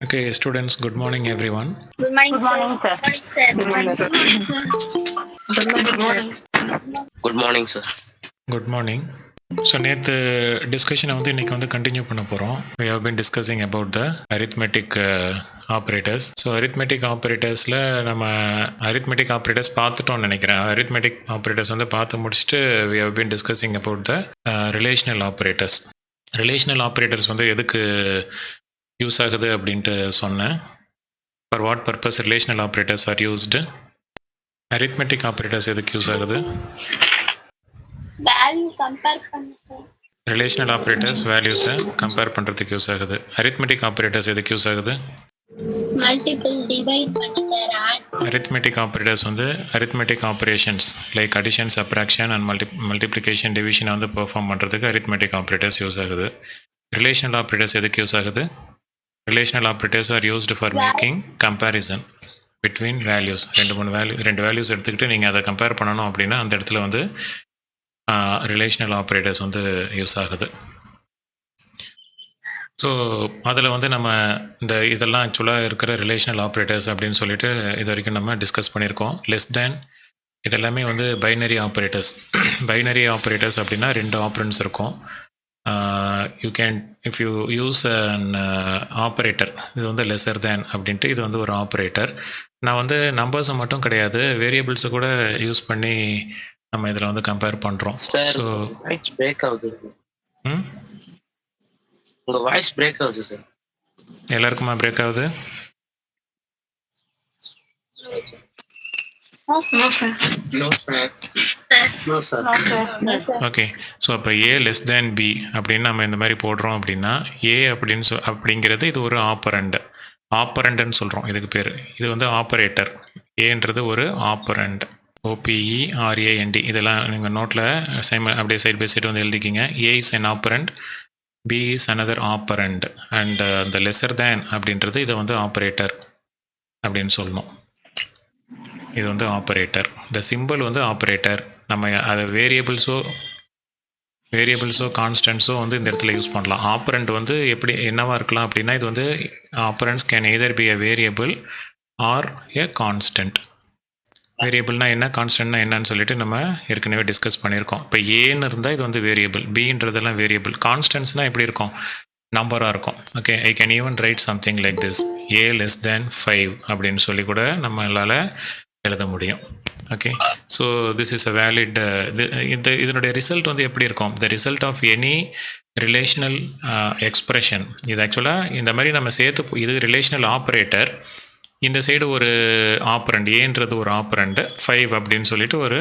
Okay, students, good morning, everyone. Good morning, Good sir. morning, sir. Good morning, sir. Good morning. Good morning sir. Good morning. So நேற்று டிஸ்கஷனை வந்து இன்றைக்கி வந்து continue பண்ண போகிறோம். We have been discussing about the arithmetic operators. So arithmetic ஆப்ரேட்டர்ஸில் நம்ம arithmetic operators பார்த்துட்டோம்னு நினைக்கிறேன். arithmetic operators வந்து பார்த்து முடிச்சுட்டு we have been discussing about the relational operators. Relational operators வந்து எதுக்கு யூஸ் ஆகுது அப்படின்ட்டு சொன்னேன். For what purpose relational operators are used? arithmetic operators எதுக்கு யூஸ் ஆகுது? வேல்யூ கம்பேர் பண்ணு சார். ரிலேஷனல் ஆப்ரேட்டர்ஸ் வேல்யூஸை கம்பேர் பண்ணுறதுக்கு யூஸ் ஆகுது. arithmetic ஆப்ரேட்டர்ஸ் எதுக்கு யூஸ் ஆகுது? மல்டிபிள் டிவைட் பண்ணி சார் ஆட். arithmetic ஆப்ரேட்டர்ஸ் வந்து arithmetic operations like addition, subtraction and multiplication, டிவிஷனை வந்து பெர்ஃபார்ம் பண்ணுறதுக்கு arithmetic ஆப்ரேட்டர்ஸ் யூஸ் ஆகுது. ரிலேஷனல் ஆப்ரேட்டர்ஸ் எதுக்கு யூஸ் ஆகுது? Relational operators are used for making comparison between values. ரெண்டு வேல்யூஸ் எடுத்துக்கிட்டு நீங்கள் அதை கம்பேர் பண்ணணும் அப்படின்னா அந்த இடத்துல வந்து ரிலேஷனல் ஆப்ரேட்டர்ஸ் வந்து யூஸ் ஆகுது. ஸோ அதில் வந்து நம்ம இதெல்லாம் ஆக்சுவலாக இருக்கிற ரிலேஷனல் ஆப்ரேட்டர்ஸ் அப்படின்னு சொல்லிட்டு இது வரைக்கும் நம்ம டிஸ்கஸ் பண்ணியிருக்கோம். லெஸ் தேன் இதெல்லாமே வந்து பைனரி ஆப்ரேட்டர்ஸ். பைனரி ஆப்ரேட்டர்ஸ் அப்படின்னா ரெண்டு ஆப்ரண்ட்ஸ் இருக்கும். You can if you use and operator, இது வந்து லெஸர் தேன் அப்படின்ட்டு இது வந்து ஒரு ஆப்ரேட்டர். நான் வந்து நம்பர்ஸை மட்டும் கிடையாது, வேரியபிள்ஸை கூட யூஸ் பண்ணி நம்ம இதில் வந்து கம்பேர் பண்ணுறோம். ஸோ வாய்ஸ் பிரேக் ஆகுது. உங்க வாய்ஸ் பிரேக் ஆகுது சார். எல்லாருக்குமா பிரேக் ஆகுது? No sir. ஓகே. ஸோ அப்போ ஏ லெஸ் தேன் பி அப்படின்னு நம்ம இந்த மாதிரி போடுறோம் அப்படின்னா ஏ அப்படிங்கிறது இது ஒரு ஆப்பரண்ட்னு சொல்கிறோம். இதுக்கு பேர் இது வந்து ஆப்பரேட்டர். ஏன்றது ஒரு ஆப்பரண்ட், OPERAND. இதெல்லாம் நீங்கள் நோட்டில் அப்படியே சைட் பை சைடு வந்து எழுதிக்கிங்க. A is an operand, B is another operand and the lesser than அப்படின்றது இதை வந்து ஆப்பரேட்டர் அப்படின்னு சொல்லணும். இது வந்து ஆப்பரேட்டர். இந்த சிம்பிள் வந்து ஆப்பரேட்டர். நம்ம அதை வேரியபிள்ஸோ கான்ஸ்டன்ஸோ வந்து இந்த இடத்துல யூஸ் பண்ணலாம். ஆப்பரண்ட் வந்து எப்படி என்னவாக இருக்கலாம் அப்படின்னா இது வந்து operands can either be a variable or a constant. வேரியபிள்னா என்ன, கான்ஸ்டன்ட்னா என்னன்னு சொல்லிட்டு நம்ம ஏற்கனவே டிஸ்கஸ் பண்ணியிருக்கோம். இப்போ ஏன்னு இருந்தால் இது வந்து வேரியபிள், பின்றதெல்லாம் வேரியபிள். கான்ஸ்டன்ட்ஸ்னால் எப்படி இருக்கும்? நம்பராக இருக்கும். Okay, I can even write something like this, A less than 5 அப்படின்னு சொல்லி கூட நம்மளால் எழுத முடியும். Okay, so this is a valid. இதனுடைய ரிசல்ட் வந்து எப்படி இருக்கும்? The result of any relational expression. இது ஆக்சுவலாக இந்த மாதிரி நம்ம சேர்த்து, இது ரிலேஷனல் ஆப்ரேட்டர், இந்த சைடு ஒரு ஆப்பரண்ட், ஏன்றது ஒரு ஆப்பரண்ட், 5 அப்படின்னு சொல்லிட்டு ஒரு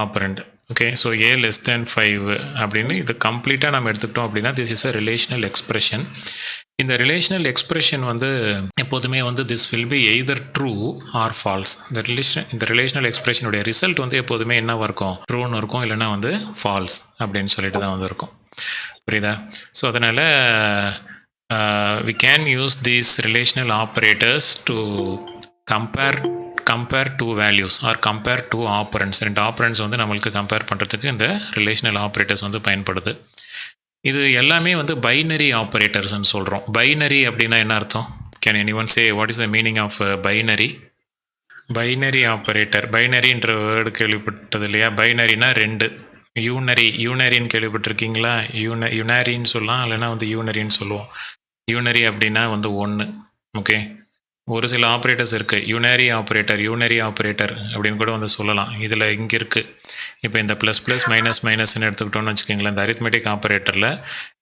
operand. Okay, so A less than 5 அப்படின்னு இது கம்ப்ளீட்டாக நம்ம எடுத்துக்கிட்டோம் அப்படின்னா this is a relational expression. இந்த ரிலேஷனல் எக்ஸ்பிரஷன் வந்து எப்போதுமே வந்து this will be either true or false. இந்த ரிலேஷனல் எக்ஸ்பிரஷனுடைய ரிசல்ட் வந்து எப்போதுமே என்னவாக இருக்கும்? ட்ரூன்னு இருக்கும், இல்லைன்னா வந்து ஃபால்ஸ் அப்படின்னு சொல்லிட்டு தான் வந்து இருக்கும். புரியுதா? ஸோ அதனால் we can use these relational operators to compare two values or compare two operands. ரெண்டு ஆப்பரண்ட்ஸ் வந்து நம்மளுக்கு கம்பேர் பண்ணுறதுக்கு இந்த ரிலேஷனல் ஆப்ரேட்டர்ஸ் வந்து பயன்படுது. இது எல்லாமே வந்து பைனரி ஆப்ரேட்டர்ஸ்ன்னு சொல்கிறோம். பைனரி அப்படின்னா என்ன அர்த்தம்? Can anyone say what is the meaning of binary? Binary operator, பைனரின்ற வேர்டு கேள்விப்பட்டது இல்லையா? பைனரினா ரெண்டு. யூனரின்னு கேள்விப்பட்டிருக்கீங்களா? யுனாரின்னு சொல்லலாம், இல்லைன்னா வந்து யூனரின்னு சொல்லுவோம். யூனரி அப்படின்னா வந்து 1. ஓகே, ஒரு சில ஆப்ரேட்டர்ஸ் இருக்குது, யூனரி ஆப்ரேட்டர் அப்படின்னு கூட வந்து சொல்லலாம். இதில் இங்கே இருக்குது. இப்போ இந்த ப்ளஸ் மைனஸ்ன்னு எடுத்துக்கிட்டோன்னு வச்சுக்கோங்களேன். இந்த அரித்மெட்டிக் ஆப்ரேட்டரில்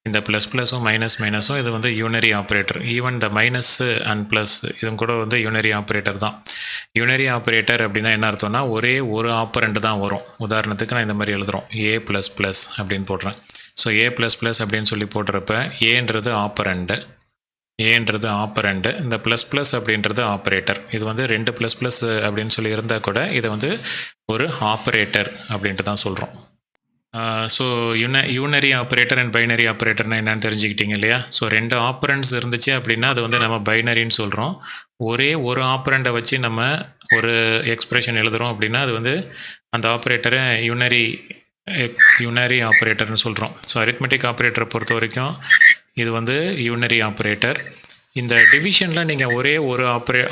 இந்த ப்ளஸும் மைனஸும் இது வந்து யூனரி ஆப்ரேட்டர். ஈவன் இந்த மைனஸ் அண்ட் ப்ளஸ் இதுவும் கூட வந்து யூனரி ஆப்ரேட்டர் தான். யூனரி ஆப்ரேட்டர் அப்படின்னா என்ன அர்த்தம்னா ஒரே ஒரு ஆப்பரண்ட் தான் வரும். உதாரணத்துக்கு நான் இந்த மாதிரி எழுதுகிறோம், ஏ ப்ளஸ் அப்படின்னு போடுறேன். ஸோ ஏ ப்ளஸ் அப்படின்னு சொல்லி போடுறப்ப ஏன்றது ஆப்பரண்ட், இந்த ப்ளஸ் அப்படின்றது ஆப்ரேட்டர். இது வந்து ரெண்டு ப்ளஸ் அப்படின்னு சொல்லி இருந்தால் கூட இதை வந்து ஒரு ஆப்ரேட்டர் அப்படின்ட்டு தான் சொல்கிறோம். So unary operator and binary ஆப்ரேட்டர்னா என்னன்னு தெரிஞ்சுக்கிட்டீங்க இல்லையா? ஸோ ரெண்டு ஆப்பரண்ட்ஸ் இருந்துச்சு அப்படின்னா அது வந்து நம்ம பைனரின்னு சொல்கிறோம். ஒரே ஒரு ஆப்பரண்டை வச்சு நம்ம ஒரு எக்ஸ்பிரஷன் எழுதுகிறோம் அப்படின்னா அது வந்து அந்த ஆப்ரேட்டரை யூனரி ஆப்ரேட்டர்னு சொல்கிறோம். ஸோ அரித்மெட்டிக் ஆப்ரேட்டரை பொறுத்த வரைக்கும் இது வந்து யூனரி ஆப்ரேட்டர். இந்த டிவிஷனில் நீங்கள் ஒரே ஒரு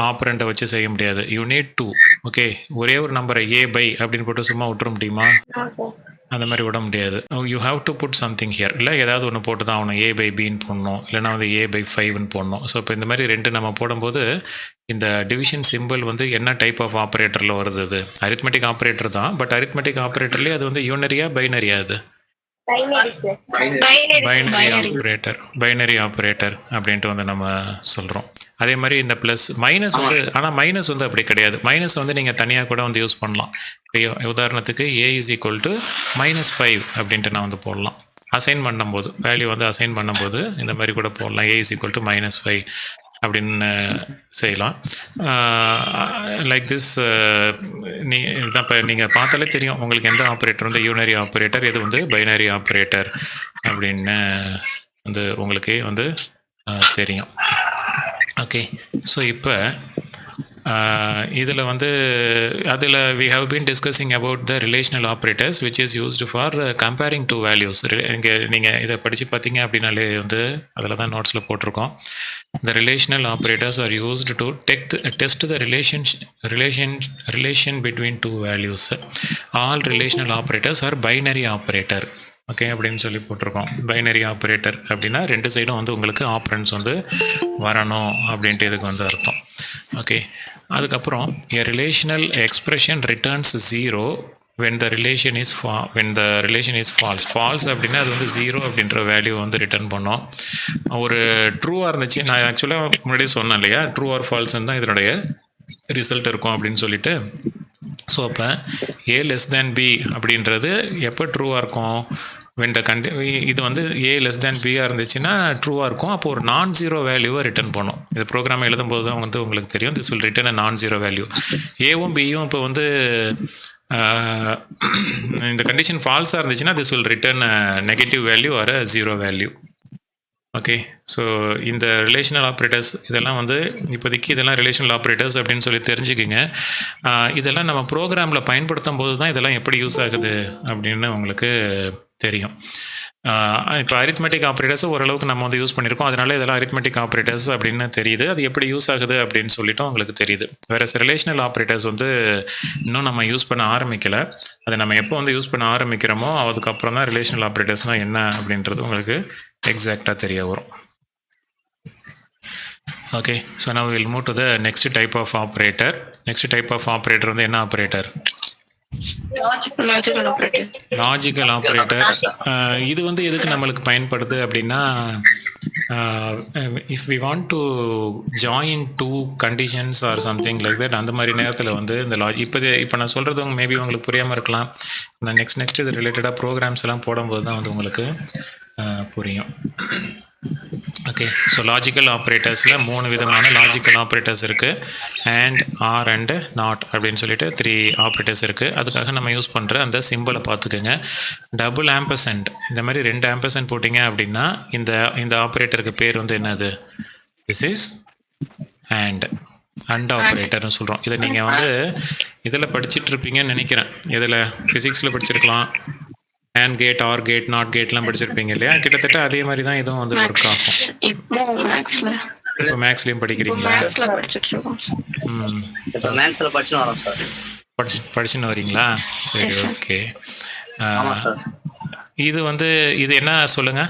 ஆப்பரண்ட்டை வச்சு செய்ய முடியாது. You need two. ஓகே, ஒரே ஒரு நம்பரை ஏ பை அப்படின்னு போட்டு சும்மா விட்டுற முடியுமா? No, sir. அந்த மாதிரி விட முடியாது. You have to put something here. இல்லை ஏதாவது ஒன்று போட்டு தான் ஆகணும். ஏ பை பின்னு போடணும், இல்லைனா வந்து ஏ பை 5ன்னு போடணும். ஸோ இப்போ இந்த மாதிரி ரெண்டு நம்ம போடும்போது இந்த டிவிஷன் சிம்பிள் வந்து என்ன டைப் ஆஃப் ஆப்ரேட்டரில் வருது? அது அரித்மெட்டிக் ஆப்ரேட்டர் தான். பட் அரித்மெட்டிக் ஆப்ரேட்டர்லேயே அது வந்து யூனரியா பைனரியா? அது Binary, sir. பைனரி ஆப்ரேட்டர் அப்படின்ட்டு வந்து நம்ம சொல்கிறோம். அதே மாதிரி இந்த ப்ளஸ் மைனஸ் வந்து, ஆனால் மைனஸ் வந்து அப்படி கிடையாது. மைனஸ் வந்து நீங்கள் தனியாக கூட வந்து யூஸ் பண்ணலாம். இப்போ உதாரணத்துக்கு ஏ இஸ் ஈக்குவல் டு -5 அப்படின்ட்டு நான் வந்து போடலாம். அசைன் பண்ணும்போது வேல்யூ வந்து அசைன் பண்ணும்போது இந்த மாதிரி கூட போடலாம். ஏ இஸ் ஈக்குவல் டு -5 அப்படின்னு செய்யலாம். Like this. இதான் இப்போ நீங்கள் பார்த்தாலே தெரியும் உங்களுக்கு எந்த ஆப்ரேட்டர் வந்து யூனரி ஆப்ரேட்டர், எது வந்து பைனரி ஆப்ரேட்டர் அப்படின்னு வந்து உங்களுக்கே வந்து தெரியும். ஓகே, ஸோ இப்போ இதில் வந்து அதில் we have been discussing about the relational operators which is used for comparing two values. இங்கே நீங்கள் இதை படித்து பார்த்தீங்க அப்படின்னாலே வந்து அதில் தான் நோட்ஸில் போட்டிருக்கோம். The relational operators are used to test the relation between two values. All relational operators are binary operator. Okay அப்படின்னு சொல்லி போட்டிருக்கோம். பைனரி ஆப்ரேட்டர் அப்படின்னா ரெண்டு சைடும் வந்து உங்களுக்கு ஆப்ரண்ட்ஸ் வந்து வரணும் அப்படின்ட்டு இதுக்கு வந்து அர்த்தம். ஓகே, அதுக்கப்புறம் a relational expression returns 0 when the relation is false. false அப்படின்னா அது வந்து 0 அப்படின்ற வேல்யூ வந்து ரிட்டர்ன் பண்ணோம். ஒரு ட்ரூவாக இருந்துச்சு, நான் ஆக்சுவலாக முன்னாடியே சொன்னேன் இல்லையா, ட்ரூ ஆர் ஃபால்ஸ்ன்னு தான் இதனுடைய ரிசல்ட் இருக்கும் அப்படின்னு சொல்லிட்டு. ஸோ அப்போ ஏ லெஸ் தேன் பி அப்படின்றது எப்போ ட்ரூவாக இருக்கும்? இது வந்து ஏ லெஸ் தேன் பியாக இருந்துச்சுன்னா ட்ரூவாக இருக்கும். அப்போ ஒரு நான் ஜீரோ வேல்யூவை ரிட்டர்ன் பண்ணும். இது ப்ரோக்ராம் எழுதும்போது தான் வந்து உங்களுக்கு தெரியும். திஸ் வில் ரிட்டர்ன் அ நான் ஜீரோ வேல்யூ. ஏவும் பியும் இப்போ வந்து இந்த கண்டிஷன் ஃபால்ஸாக இருந்துச்சுன்னா this will return a negative value or a zero value. Okay, so இந்த ரிலேஷனல் ஆப்ரேட்டர்ஸ் இதெல்லாம் வந்து இப்போதைக்கு இதெல்லாம் ரிலேஷனல் ஆப்ரேட்டர்ஸ் அப்படின்னு சொல்லி தெரிஞ்சுக்குங்க. இதெல்லாம் நம்ம ப்ரோக்ராமில் பயன்படுத்தும் போது தான் இதெல்லாம் எப்படி யூஸ் ஆகுது அப்படின்னு உங்களுக்கு தெரியும். இப்போ அரித்மெட்டிக் ஆப்ரேட்டர்ஸ் ஓரளவுக்கு நம்ம வந்து யூஸ் பண்ணியிருக்கோம். அதனால இதெல்லாம் அரித்மெட்டிக் ஆப்ரேட்டர்ஸ் அப்படின்னு தெரியுது. அது எப்படி யூஸ் ஆகுது அப்படின்னு சொல்லிட்டு உங்களுக்கு தெரியுது. வேறு ரிலேஷனல் ஆப்ரேட்டர்ஸ் வந்து இன்னும் நம்ம யூஸ் பண்ண ஆரம்பிக்கலை. அதை நம்ம எப்போ வந்து யூஸ் பண்ண ஆரம்பிக்கிறோமோ அதுக்கப்புறம் தான் ரிலேஷனல் ஆப்ரேட்டர்ஸ்னால் என்ன அப்படின்றது உங்களுக்கு எக்ஸாக்டாக தெரிய வரும். Okay, so now we will move to the next type of operator. next type of operator வந்து என்ன ஆப்ரேட்டர்? Logical operator. இது வந்து எதுக்கு நம்மளுக்கு பயன்படுது அப்படின்னா, if we want to join two conditions or something like that, அந்த மாதிரி நேரத்தில் வந்து இந்த இப்போ நான் சொல்கிறது மேபி உங்களுக்கு புரியாமல் இருக்கலாம். நான் நெக்ஸ்ட் இது ரிலேட்டடாக ப்ரோக்ராம்ஸ் எல்லாம் போடும்போது தான் வந்து உங்களுக்கு புரியும். ஓகே, ஸோ லாஜிக்கல் ஆப்ரேட்டர்ஸில் 3 விதமான லாஜிக்கல் ஆப்ரேட்டர்ஸ் இருக்குது. அண்ட், ஆர் அண்டு நாட் அப்படின்னு சொல்லிட்டு 3 ஆப்ரேட்டர்ஸ் இருக்குது. அதுக்காக நம்ம யூஸ் பண்ணுற அந்த சிம்பிளை பார்த்துக்கோங்க. டபுள் ஆம்பர்சண்ட், இந்த மாதிரி 2 ஆம்பர்சண்ட் போட்டிங்க அப்படின்னா இந்த ஆப்ரேட்டருக்கு பேர் வந்து என்னது? திஸ் இஸ் அண்ட் ஆப்ரேட்டர்னு சொல்கிறோம். இதை நீங்கள் வந்து இதில் படிச்சுட்டு இருப்பீங்கன்னு நினைக்கிறேன். இதில் ஃபிசிக்ஸில் படிச்சிருக்கலாம். And gate, or gate, not கேட்லாம் படிச்சிருப்பீங்க இல்லையா? கிட்டத்தட்ட அதே மாதிரி தான் இதுவும் வந்து ஒர்க் ஆகும். இப்போ மேக்ஸ்லேயும் படிக்கிறீங்களா? படிச்சுன்னு வரீங்களா? சரி, ஓகே. இது வந்து இது என்ன சொல்லுங்க?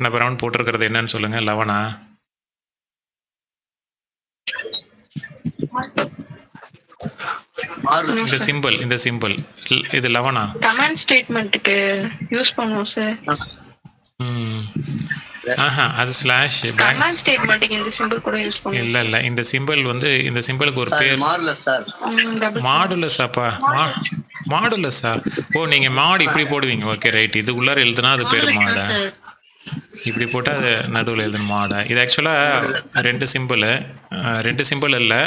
நான் ரவுண்ட் போட்டிருக்கிறது என்னன்னு சொல்லுங்க. 11ஆ? இந்த சிம்பிள் இது 11ஆ? கமாண்ட் ஸ்டேட்மென்ட்க்கு யூஸ் பண்ணுவோம் சார். அது ஸ்லாஷ். கமாண்ட் ஸ்டேட்மென்ட்க்கு இந்த சிம்பிள் கூட யூஸ் பண்ணுவோம். இல்ல இந்த சிம்பிள் வந்து இந்த சிம்பிளுக்கு ஒரு பேர் மாடுலஸாப்பா. மாடுலஸா? ஓ, நீங்க மாடு இப்படி போடுவீங்க. Okay, right. இது உள்ளார எழுதுனா அது பேர் மாடா? இப்படி போட்டால் அது நடுவில் எழுதணும் மாடா? இது ஆக்சுவலாக 2 சிம்பிள் இல்லை,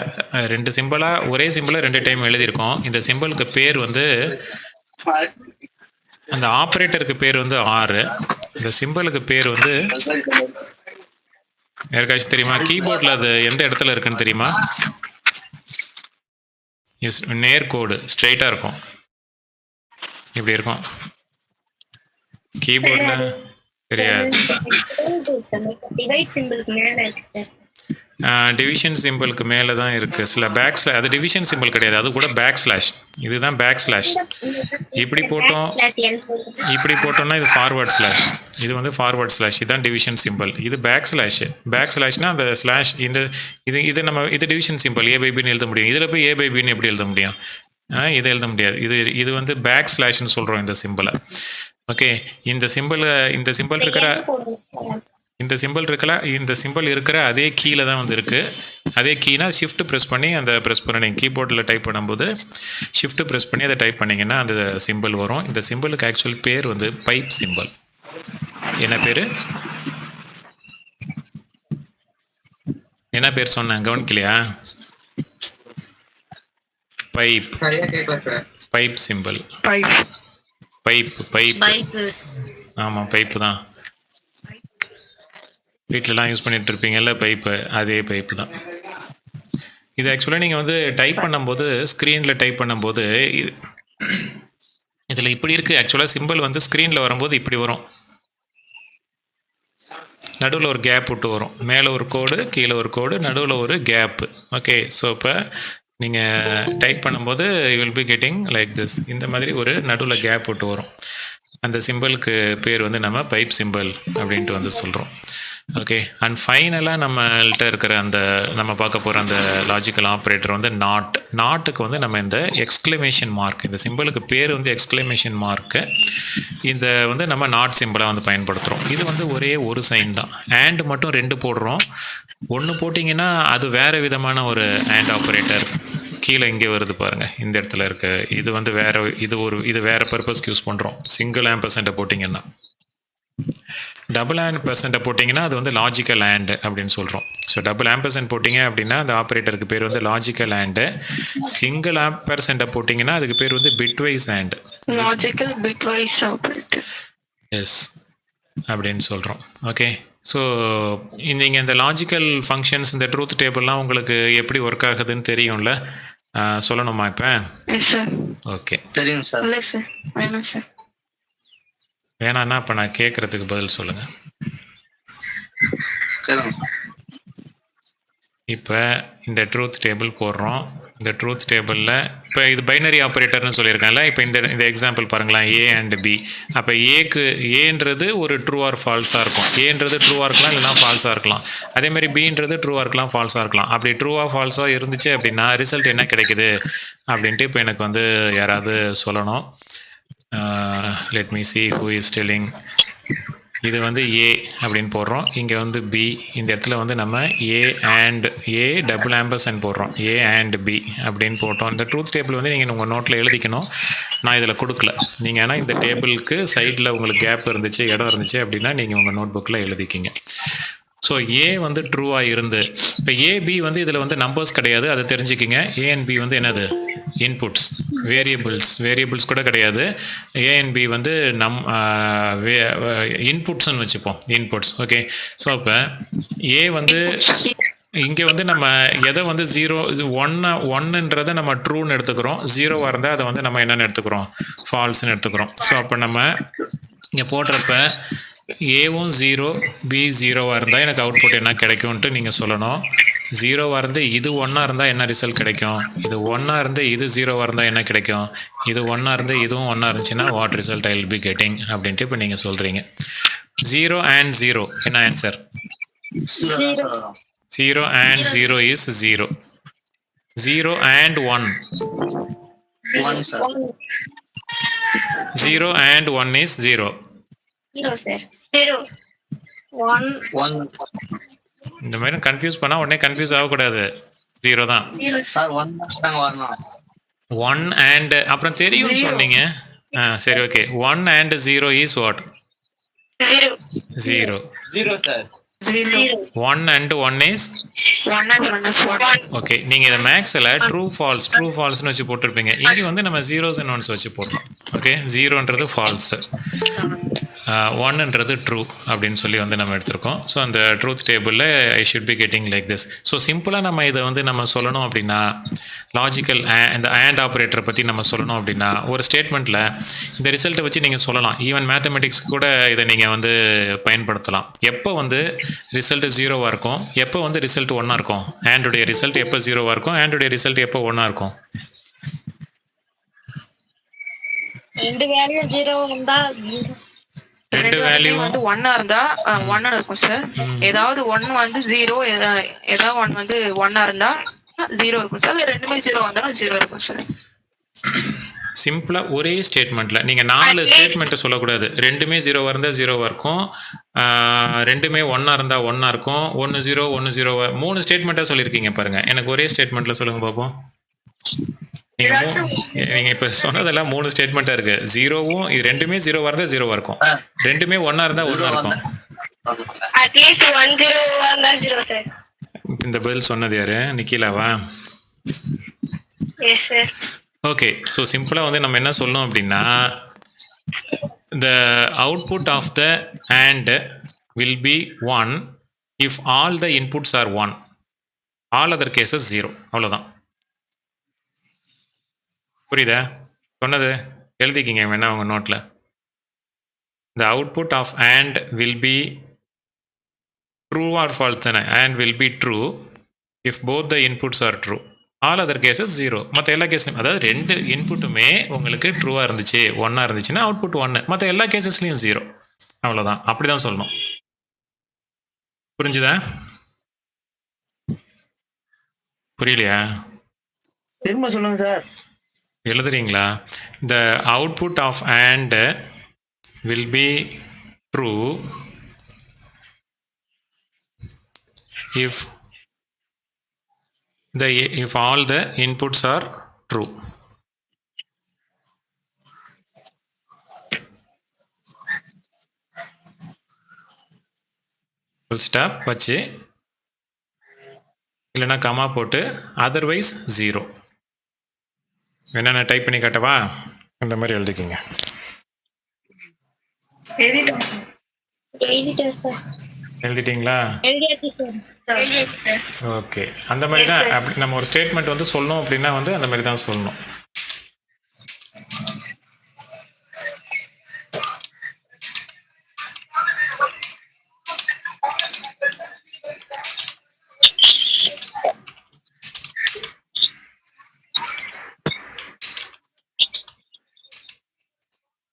2 சிம்பிளாக ஒரே சிம்பிளை 2 டைம் எழுதியிருக்கோம். இந்த சிம்பிளுக்கு பேர் வந்து, அந்த ஆப்ரேட்டருக்கு பேர் வந்து ஆறு, இந்த சிம்பிளுக்கு பேர் வந்து யாருக்காச்சும் தெரியுமா? கீபோர்டில் அது எந்த இடத்துல இருக்குன்னு தெரியுமா? நேர்கோடு ஸ்ட்ரெயிட்டாக இருக்கும், இப்படி இருக்கும் கீபோர்டில். தெரியாது. டிவிஷன் சிம்பிளுக்கு மேலே தான் இருக்குது சில அது டிவிஷன் சிம்பிள் கிடையாது, அது கூட பேக் ஸ்லாஷ். இதுதான் பேக் ஸ்லாஷ். இப்படி போட்டோம், இப்படி போட்டோம்னா இது ஃபார்வர்ட் ஸ்லாஷ். இது வந்து ஃபார்வர்ட் ஸ்லாஷ், இதுதான் டிவிஷன் சிம்பிள். இது பேக் ஸ்லாஷ். பேக் ஸ்லாஷ்னா அந்த ஸ்லாஷ் இந்த இது நம்ம இது டிவிஷன் சிம்பிள் ஏ பை பின்னு எழுத முடியும். இதில் போய் ஏ பை பின்னு எப்படி எழுத முடியும்? இதை எழுத முடியாது. இது வந்து பேக் ஸ்லாஷ்னு சொல்கிறோம் இந்த சிம்பிளை. ஓகே, இந்த சிம்பிள் இருக்கிற இந்த சிம்பிள் இருக்கிற அதே கீழே தான் வந்து இருக்குது. அதே கீனா ஷிஃப்ட் ப்ரெஸ் பண்ணி ப்ரெஸ் பண்ண நீங்கள் கீபோர்டில் டைப் பண்ணும்போது ஷிஃப்ட் ப்ரெஸ் பண்ணி அதை டைப் பண்ணிங்கன்னா அந்த சிம்பிள் வரும். இந்த சிம்பிளுக்கு ஆக்சுவல் பேர் வந்து பைப் சிம்பிள். என்ன பேர்? என்ன பேர் சொன்னேன், கவனிக்கலையா? Pipe simple. பைப். ஆமாம், பைப்பு தான். வீட்டிலலாம் யூஸ் பண்ணிகிட்டு இருப்பீங்கல்ல பைப்பு, அதே பைப்பு தான் இது. ஆக்சுவலாக நீங்கள் வந்து டைப் பண்ணும்போது ஸ்க்ரீனில் டைப் பண்ணும்போது இதில் இப்படி இருக்குது. ஆக்சுவலாக சிம்பிள் வந்து ஸ்க்ரீனில் வரும்போது இப்படி வரும், நடுவில் ஒரு கேப் விட்டு வரும். மேலே ஒரு கோடு, கீழே ஒரு கோடு, நடுவில் ஒரு கேப்பு. ஓகே, ஸோ இப்போ நீங்கள் டைப் பண்ணும்போது you will be getting like this. இந்த மாதிரி ஒரு நடுவில் கேப் விட்டு வரும். அந்த சிம்பிளுக்கு பேர் வந்து நம்ம பைப் சிம்பிள் அப்படின்ட்டு வந்து சொல்கிறோம். ஓகே, அண்ட் ஃபைனலாக நம்மள்கிட்ட இருக்கிற நம்ம பார்க்க போகிற அந்த லாஜிக்கல் ஆப்ரேட்டர் வந்து நாட்டுக்கு வந்து நம்ம இந்த எக்ஸ்க்ளமேஷன் மார்க், இந்த சிம்பிளுக்கு பேர் வந்து எக்ஸ்க்ளமேஷன் மார்க்கு. இந்த வந்து நம்ம நாட் சிம்பிளாக வந்து பயன்படுத்துகிறோம். இது வந்து ஒரே ஒரு சைன் தான். அண்ட் மட்டும் 2 போடுறோம். 1 போட்டிங்கன்னா அது வேறு விதமான ஒரு அண்ட் ஆப்ரேட்டர். கீழே இங்கே வருது பாருங்கள், இந்த இடத்துல இருக்கு. இது வந்து இது வேறு பர்பஸ்க்கு யூஸ் பண்ணுறோம். சிங்கிள் ஆம்பர்சென்ட்டை போட்டிங்கன்னா. டபுள் ஆம்பர்சென்ட்டை போட்டிங்கன்னா அது வந்து லாஜிக்கல் ஆண்ட் அப்படின்னு சொல்கிறோம். ஸோ டபுள் ஆம்பர்சென்ட் போட்டிங்க அப்படின்னா அந்த ஆப்ரேட்டருக்கு பேர் வந்து லாஜிக்கல் ஆண்டு. சிங்கிள் ஆம்பர்சென்ட்டை போட்டிங்கன்னா அதுக்கு பேர் வந்து bitwise and. Logical bitwise operator. எஸ் அப்படின்னு சொல்கிறோம். ஓகே, ஸோ நீங்கள் இந்த லாஜிக்கல் ஃபங்க்ஷன்ஸ், இந்த ட்ரூத் டேபிள்லாம் உங்களுக்கு எப்படி ஒர்க் ஆகுதுன்னு தெரியும்ல? சொல்லணுமா இப்போ? ஓகே, தெரியும் சார். இல்லை சார், வேணாம் சார். வேணான்னா இப்போ நான் கேட்குறதுக்கு பதில் சொல்லுங்கள். இப்போ இந்த ட்ரூத் டேபிள் போடுறோம். இந்த ட்ரூத் டேபிளில் இப்போ இது பைனரி ஆப்ரேட்டர்னு சொல்லியிருக்காங்கல்ல. இப்போ இந்த எக்ஸாம்பிள் பாருங்களேன், ஏ அண்ட் பி. அப்போ ஏன்றது ஒரு ட்ரூ ஆர் ஃபால்ஸாக இருக்கும். ஏன்றது ட்ரூவாக இருக்கலாம், இல்லைனா ஃபால்ஸாக இருக்கலாம். அதேமாதிரி பின்றது ட்ரூவாக இருக்கலாம், ஃபால்ஸாக இருக்கலாம். அப்படி ட்ரூவாக ஃபால்ஸாக இருந்துச்சு அப்படின்னா ரிசல்ட் என்ன கிடைக்குது அப்படின்ட்டு இப்போ எனக்கு வந்து யாராவது சொல்லணும். Let me see who is telling. இது வந்து ஏ அப்படின்னு போடுறோம். இங்கே வந்து பி. இந்த இடத்துல வந்து நம்ம ஏ டபுள் ஆம்பர்சென்ட் போடுறோம். ஏ அண்ட் பி அப்படின்னு போட்டோம். இந்த ட்ரூத் டேபிள் வந்து நீங்கள் உங்கள் நோட்டில் எழுதிக்கணும். நான் இதில் கொடுக்கல. நீங்கள் ஆனால் இந்த டேபிளுக்கு சைடில் உங்களுக்கு கேப் இருந்துச்சு, இடம் இருந்துச்சு அப்படின்னா நீங்கள் உங்கள் நோட் புக்கில் எழுதிக்கிங்க. ஸோ ஏ வந்து ட்ரூவாக இருந்து, இப்போ ஏபி வந்து இதில் வந்து நம்பர்ஸ் கிடையாது, அதை தெரிஞ்சுக்கிங்க. ஏ அண்ட் பி வந்து என்னது? இன்புட்ஸ், வேரியபிள்ஸ் கூட கிடையாது. ஏ அண்ட் பி வந்து இன்புட்ஸ்ன்னு வச்சுப்போம், இன்புட்ஸ். ஓகே, ஸோ இப்போ ஏ வந்து இங்கே வந்து நம்ம எதை வந்து 1ன்றதை நம்ம ட்ரூன்னு எடுத்துக்கிறோம். 0வாக இருந்தால் அதை வந்து நம்ம என்னென்னு எடுத்துக்கிறோம்? ஃபால்ஸ்ன்னு எடுத்துக்கிறோம். ஸோ அப்போ நம்ம இங்கே போடுறப்ப ஏவும் 0 பி 0வாக இருந்தால் எனக்கு அவுட்புட் என்ன கிடைக்கும்ன்ட்டு நீங்கள் சொல்லணும். 0வாக இருந்து இது 1ஆக இருந்தால் என்ன ரிசல்ட் கிடைக்கும்? இது 1ஆக இருந்து இது 0வாக இருந்தால் என்ன கிடைக்கும்? இது 1ஆக இருந்து இதுவும் 1ஆக இருந்துச்சுன்னா what result I will be getting அப்படின்ட்டு இப்போ நீங்கள் சொல்கிறீங்க. 0 and 0 என்ன answer? 0 and 0 is 0. 0 and 1. 0 and 1 is 0. 0 sir. 0 1 இந்த மாதிரி கன்ஃபியூஸ் பண்ணால் உடனே கன்ஃபியூஸ் ஆகக்கூடாது. 0 தான் சார். 1 and அப்புறம் தெரியும்னு சொன்னீங்க. சரி, okay. 1 and 0 is what? 0. 0 sir. 1 and 1 is 1. Okay. நீங்கள் இதை மேக்ஸில் ட்ரூ ஃபால்ஸ்னு வச்சு போட்டிருப்பீங்க. இங்கே வந்து நம்ம 0s and 1s வச்சு போடுறோம். ஓகே, 0ன்றது ஃபால்ஸு. ஒன்னுன்றது ட்ரூ அப்படின்னு சொல்லி வந்து நம்ம எடுத்திருக்கோம். ஸோ அந்த ட்ரூத் டேபிளில் I should be getting like this. So சிம்பிளாக நம்ம இதை வந்து நம்ம சொல்லணும் அப்படின்னா லாஜிக்கல் இந்த ஆண்ட் ஆப்ரேட்டரை பற்றி நம்ம சொல்லணும் அப்படின்னா ஒரு ஸ்டேட்மெண்ட்டில் இந்த ரிசல்ட்டை வச்சு நீங்கள் சொல்லலாம். ஈவன் மேத்தமெட்டிக்ஸ் கூட இதை நீங்கள் வந்து பயன்படுத்தலாம். எப்போ வந்து ரிசல்ட்டு 0வாக இருக்கும், எப்போ வந்து ரிசல்ட் 1ஆக இருக்கும். ஆண்டுடைய ரிசல்ட் எப்போ 0வாக இருக்கும், ஆண்டுடைய ரிசல்ட் எப்போ 1ஆக இருக்கும். ரெண்டு வேல்யூ 0 வந்தா ரெண்டு வேல்யூ வந்து 1 இருந்தா 1 இருக்கும் சார். ஏதாவது 1 வந்து 0, ஏதாவது 1 வந்து 1 இருந்தா 0 இருக்கும் சார். ரெண்டுமே 0 வந்தாலும் 0 இருக்கும் சார். சிம்பிளாக ஒரே ஸ்டேட்மெண்ட்டில் நீங்கள் 4 ஸ்டேட்மெண்ட்டை சொல்லக்கூடாது. ரெண்டுமே 0வாக இருந்தால் 0வாக இருக்கும், ரெண்டுமே 1ஆக இருந்தால் 1ஆக இருக்கும், 1 0 1 0 3 ஸ்டேட்மெண்ட்டாக சொல்லியிருக்கீங்க பாருங்கள். எனக்கு ஒரே ஸ்டேட்மெண்ட்டில் சொல்லுங்கள் பார்ப்போம். நீங்கள் இப்போ சொன்னதெல்லாம் 3 ஸ்டேட்மெண்ட்டாக இருக்குது. 0வும் இது ரெண்டுமே 0வாக இருந்தால் 0வாக இருக்கும், ரெண்டுமே 1ஆக இருந்தால் 1ஆக இருக்கும். அட்லீஸ்ட் 1 0 வந்தா 0 சார். இந்த பதில் சொன்னது யாரு? நிக்கிலாவா? Yes sir. ஓகே, ஸோ சிம்பிளாக வந்து நம்ம என்ன சொல்லணும் அப்படின்னா the output of the AND will be 1 if all the inputs are 1, all other cases 0. அவ்வளோதான். புரியுதா சொன்னது? எழுதிக்கிங்க வேணா உங்கள் நோட்டில். the output of AND will be true or false தானே. AND will be true if both the inputs are true, all other cases 0. மற்ற எல்லா கேஸ்லையும், அதாவது ரெண்டு இன்புட்டுமே உங்களுக்கு ட்ரூவாக இருந்துச்சு, 1ஆக இருந்துச்சுன்னா அவுட்புட் 1. மற்ற எல்லா கேசஸ்லையும் 0. அவ்வளோதான், அப்படி தான் சொல்லணும். புரிஞ்சுதா? புரியலையா? திரும்ப சொல்லுங்க sir. எழுதுறீங்களா? the output of AND will be true if all the inputs are true. full stop வச்சு இல்லைன்னா கமா போட்டு அதர்வைஸ் 0. வேணா நான் டைப் பண்ணி காட்டவா? இந்த மாதிரி எழுதிக்கிங்க. எழுதிட்டேன் சார். எழுதிட்டீங்களா? எழுதியாச்சு சார். ஓகே, அந்த மாதிரி தான். அப்படி நம்ம ஒரு ஸ்டேட்மெண்ட் வந்து சொல்லணும் அப்படின்னா வந்து அந்த மாதிரி தான் சொல்லணும்.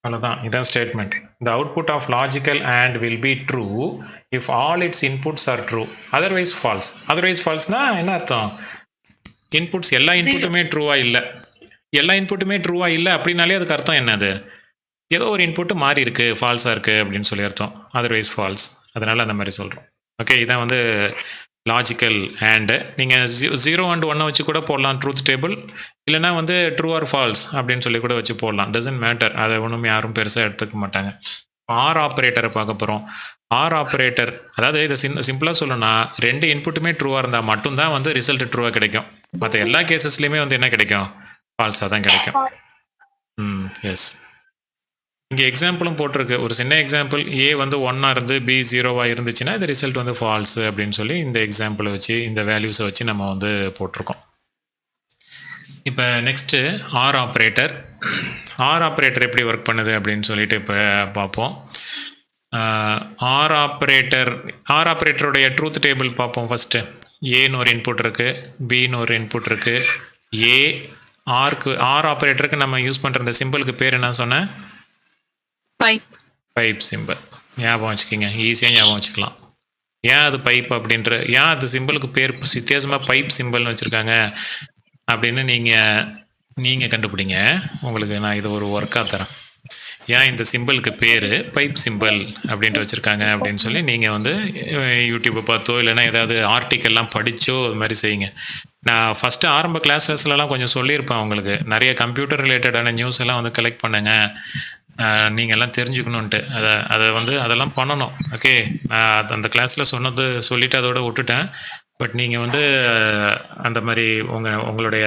அவ்வளோதான், இதான் statement. the output of logical AND will be true if all its inputs are true, otherwise false. otherwise falseனா என்ன அர்த்தம்? இன்புட்ஸ் எல்லா இன்புட்டுமே ட்ரூவாக இல்லை, எல்லா இன்புட்டுமே ட்ரூவாக இல்லை அப்படின்னாலே அதுக்கு அர்த்தம் என்னது? ஏதோ ஒரு இன்புட்டு மாறி இருக்குது, ஃபால்ஸாக இருக்குது அப்படின்னு சொல்லி அர்த்தம். அதர்வைஸ் ஃபால்ஸ், அதனால் அந்த மாதிரி சொல்கிறோம். ஓகே, இதான் வந்து லாஜிக்கல் AND. நீங்கள் 0 and 1 வச்சு கூட போடலாம் ட்ரூத் டேபிள், இல்லைனா வந்து ட்ரூ ஆர் ஃபால்ஸ் அப்படின்னு சொல்லி கூட வச்சு போடலாம். டசன்ட் மேட்டர், அதை ஒன்றும் யாரும் பெருசாக எடுத்துக்க மாட்டாங்க. ஆர் ஆப்ரேட்டரை பார்க்க போகிறோம். ஆர் ஆப்ரேட்டர், அதாவது இதை சிம்பிளாக சொல்லணும்னா ரெண்டு இன்புட்டுமே ட்ரூவாக இருந்தால் மட்டும்தான் வந்து ரிசல்ட் ட்ரூவாக கிடைக்கும். மற்ற எல்லா கேசஸ்லையுமே வந்து என்ன கிடைக்கும்? ஃபால்ஸாக தான் கிடைக்கும். எஸ், இங்கே எக்ஸாம்பிளும் போட்டிருக்கு. ஒரு சின்ன எக்ஸாம்பிள், ஏ வந்து 1ஆக இருந்து பி 0வாக இருந்துச்சுன்னா இது ரிசல்ட் வந்து ஃபால்ஸு அப்படின்னு சொல்லி இந்த எக்ஸாம்பிளை வச்சு இந்த வேல்யூஸை வச்சு நம்ம வந்து போட்டிருக்கோம். இப்போ next R operator. R operator எப்படி ஒர்க் பண்ணுது அப்படின்னு சொல்லிட்டு இப்போ பார்ப்போம். ஆர் ஆப்ரேட்டருடைய ட்ரூத் டேபிள் பார்ப்போம். ஃபஸ்ட்டு ஏன்னு ஒரு இன்புட் இருக்குது, பின்னு ஒரு இன்புட் இருக்குது. ஏ ஆர் ஆப்ரேட்டருக்கு நம்ம யூஸ் பண்ணுற இந்த சிம்பிளுக்கு பேர் என்ன சொன்னேன்? Pipe simple. ஞாபகம் வச்சுக்கிங்க, ஈஸியாக ஞாபகம் வச்சுக்கலாம். ஏன் அது பைப் அப்படின்ற, ஏன் அது சிம்பிளுக்கு பேர் வித்தியாசமாக பைப் சிம்பிள்னு வச்சுருக்காங்க அப்படின்னு நீங்கள் கண்டுபிடிங்க. உங்களுக்கு நான் இது ஒரு ஒர்க்காக தரேன். ஏன் இந்த சிம்பிளுக்கு பேர் பைப் சிம்பிள் அப்படின்ட்டு வச்சுருக்காங்க அப்படின்னு சொல்லி நீங்கள் வந்து யூடியூப்பை பார்த்தோ இல்லைனா ஏதாவது ஆர்டிக்கல்லாம் படித்தோ அது மாதிரி செய்யுங்க. நான் ஃபஸ்ட்டு ஆரம்ப கிளாஸஸ்லாம் கொஞ்சம் சொல்லியிருப்பேன் உங்களுக்கு. நிறைய கம்ப்யூட்டர் ரிலேட்டடான நியூஸ் எல்லாம் வந்து கலெக்ட் பண்ணுங்கள், நீங்கள் எல்லாம் தெரிஞ்சுக்கணுன்ட்டு. அதை வந்து அதெல்லாம் பண்ணணும். ஓகே, நான் அந்த கிளாஸில் சொல்லிவிட்டு அதோட விட்டுட்டேன். பட் நீங்கள் வந்து அந்த மாதிரி உங்களுடைய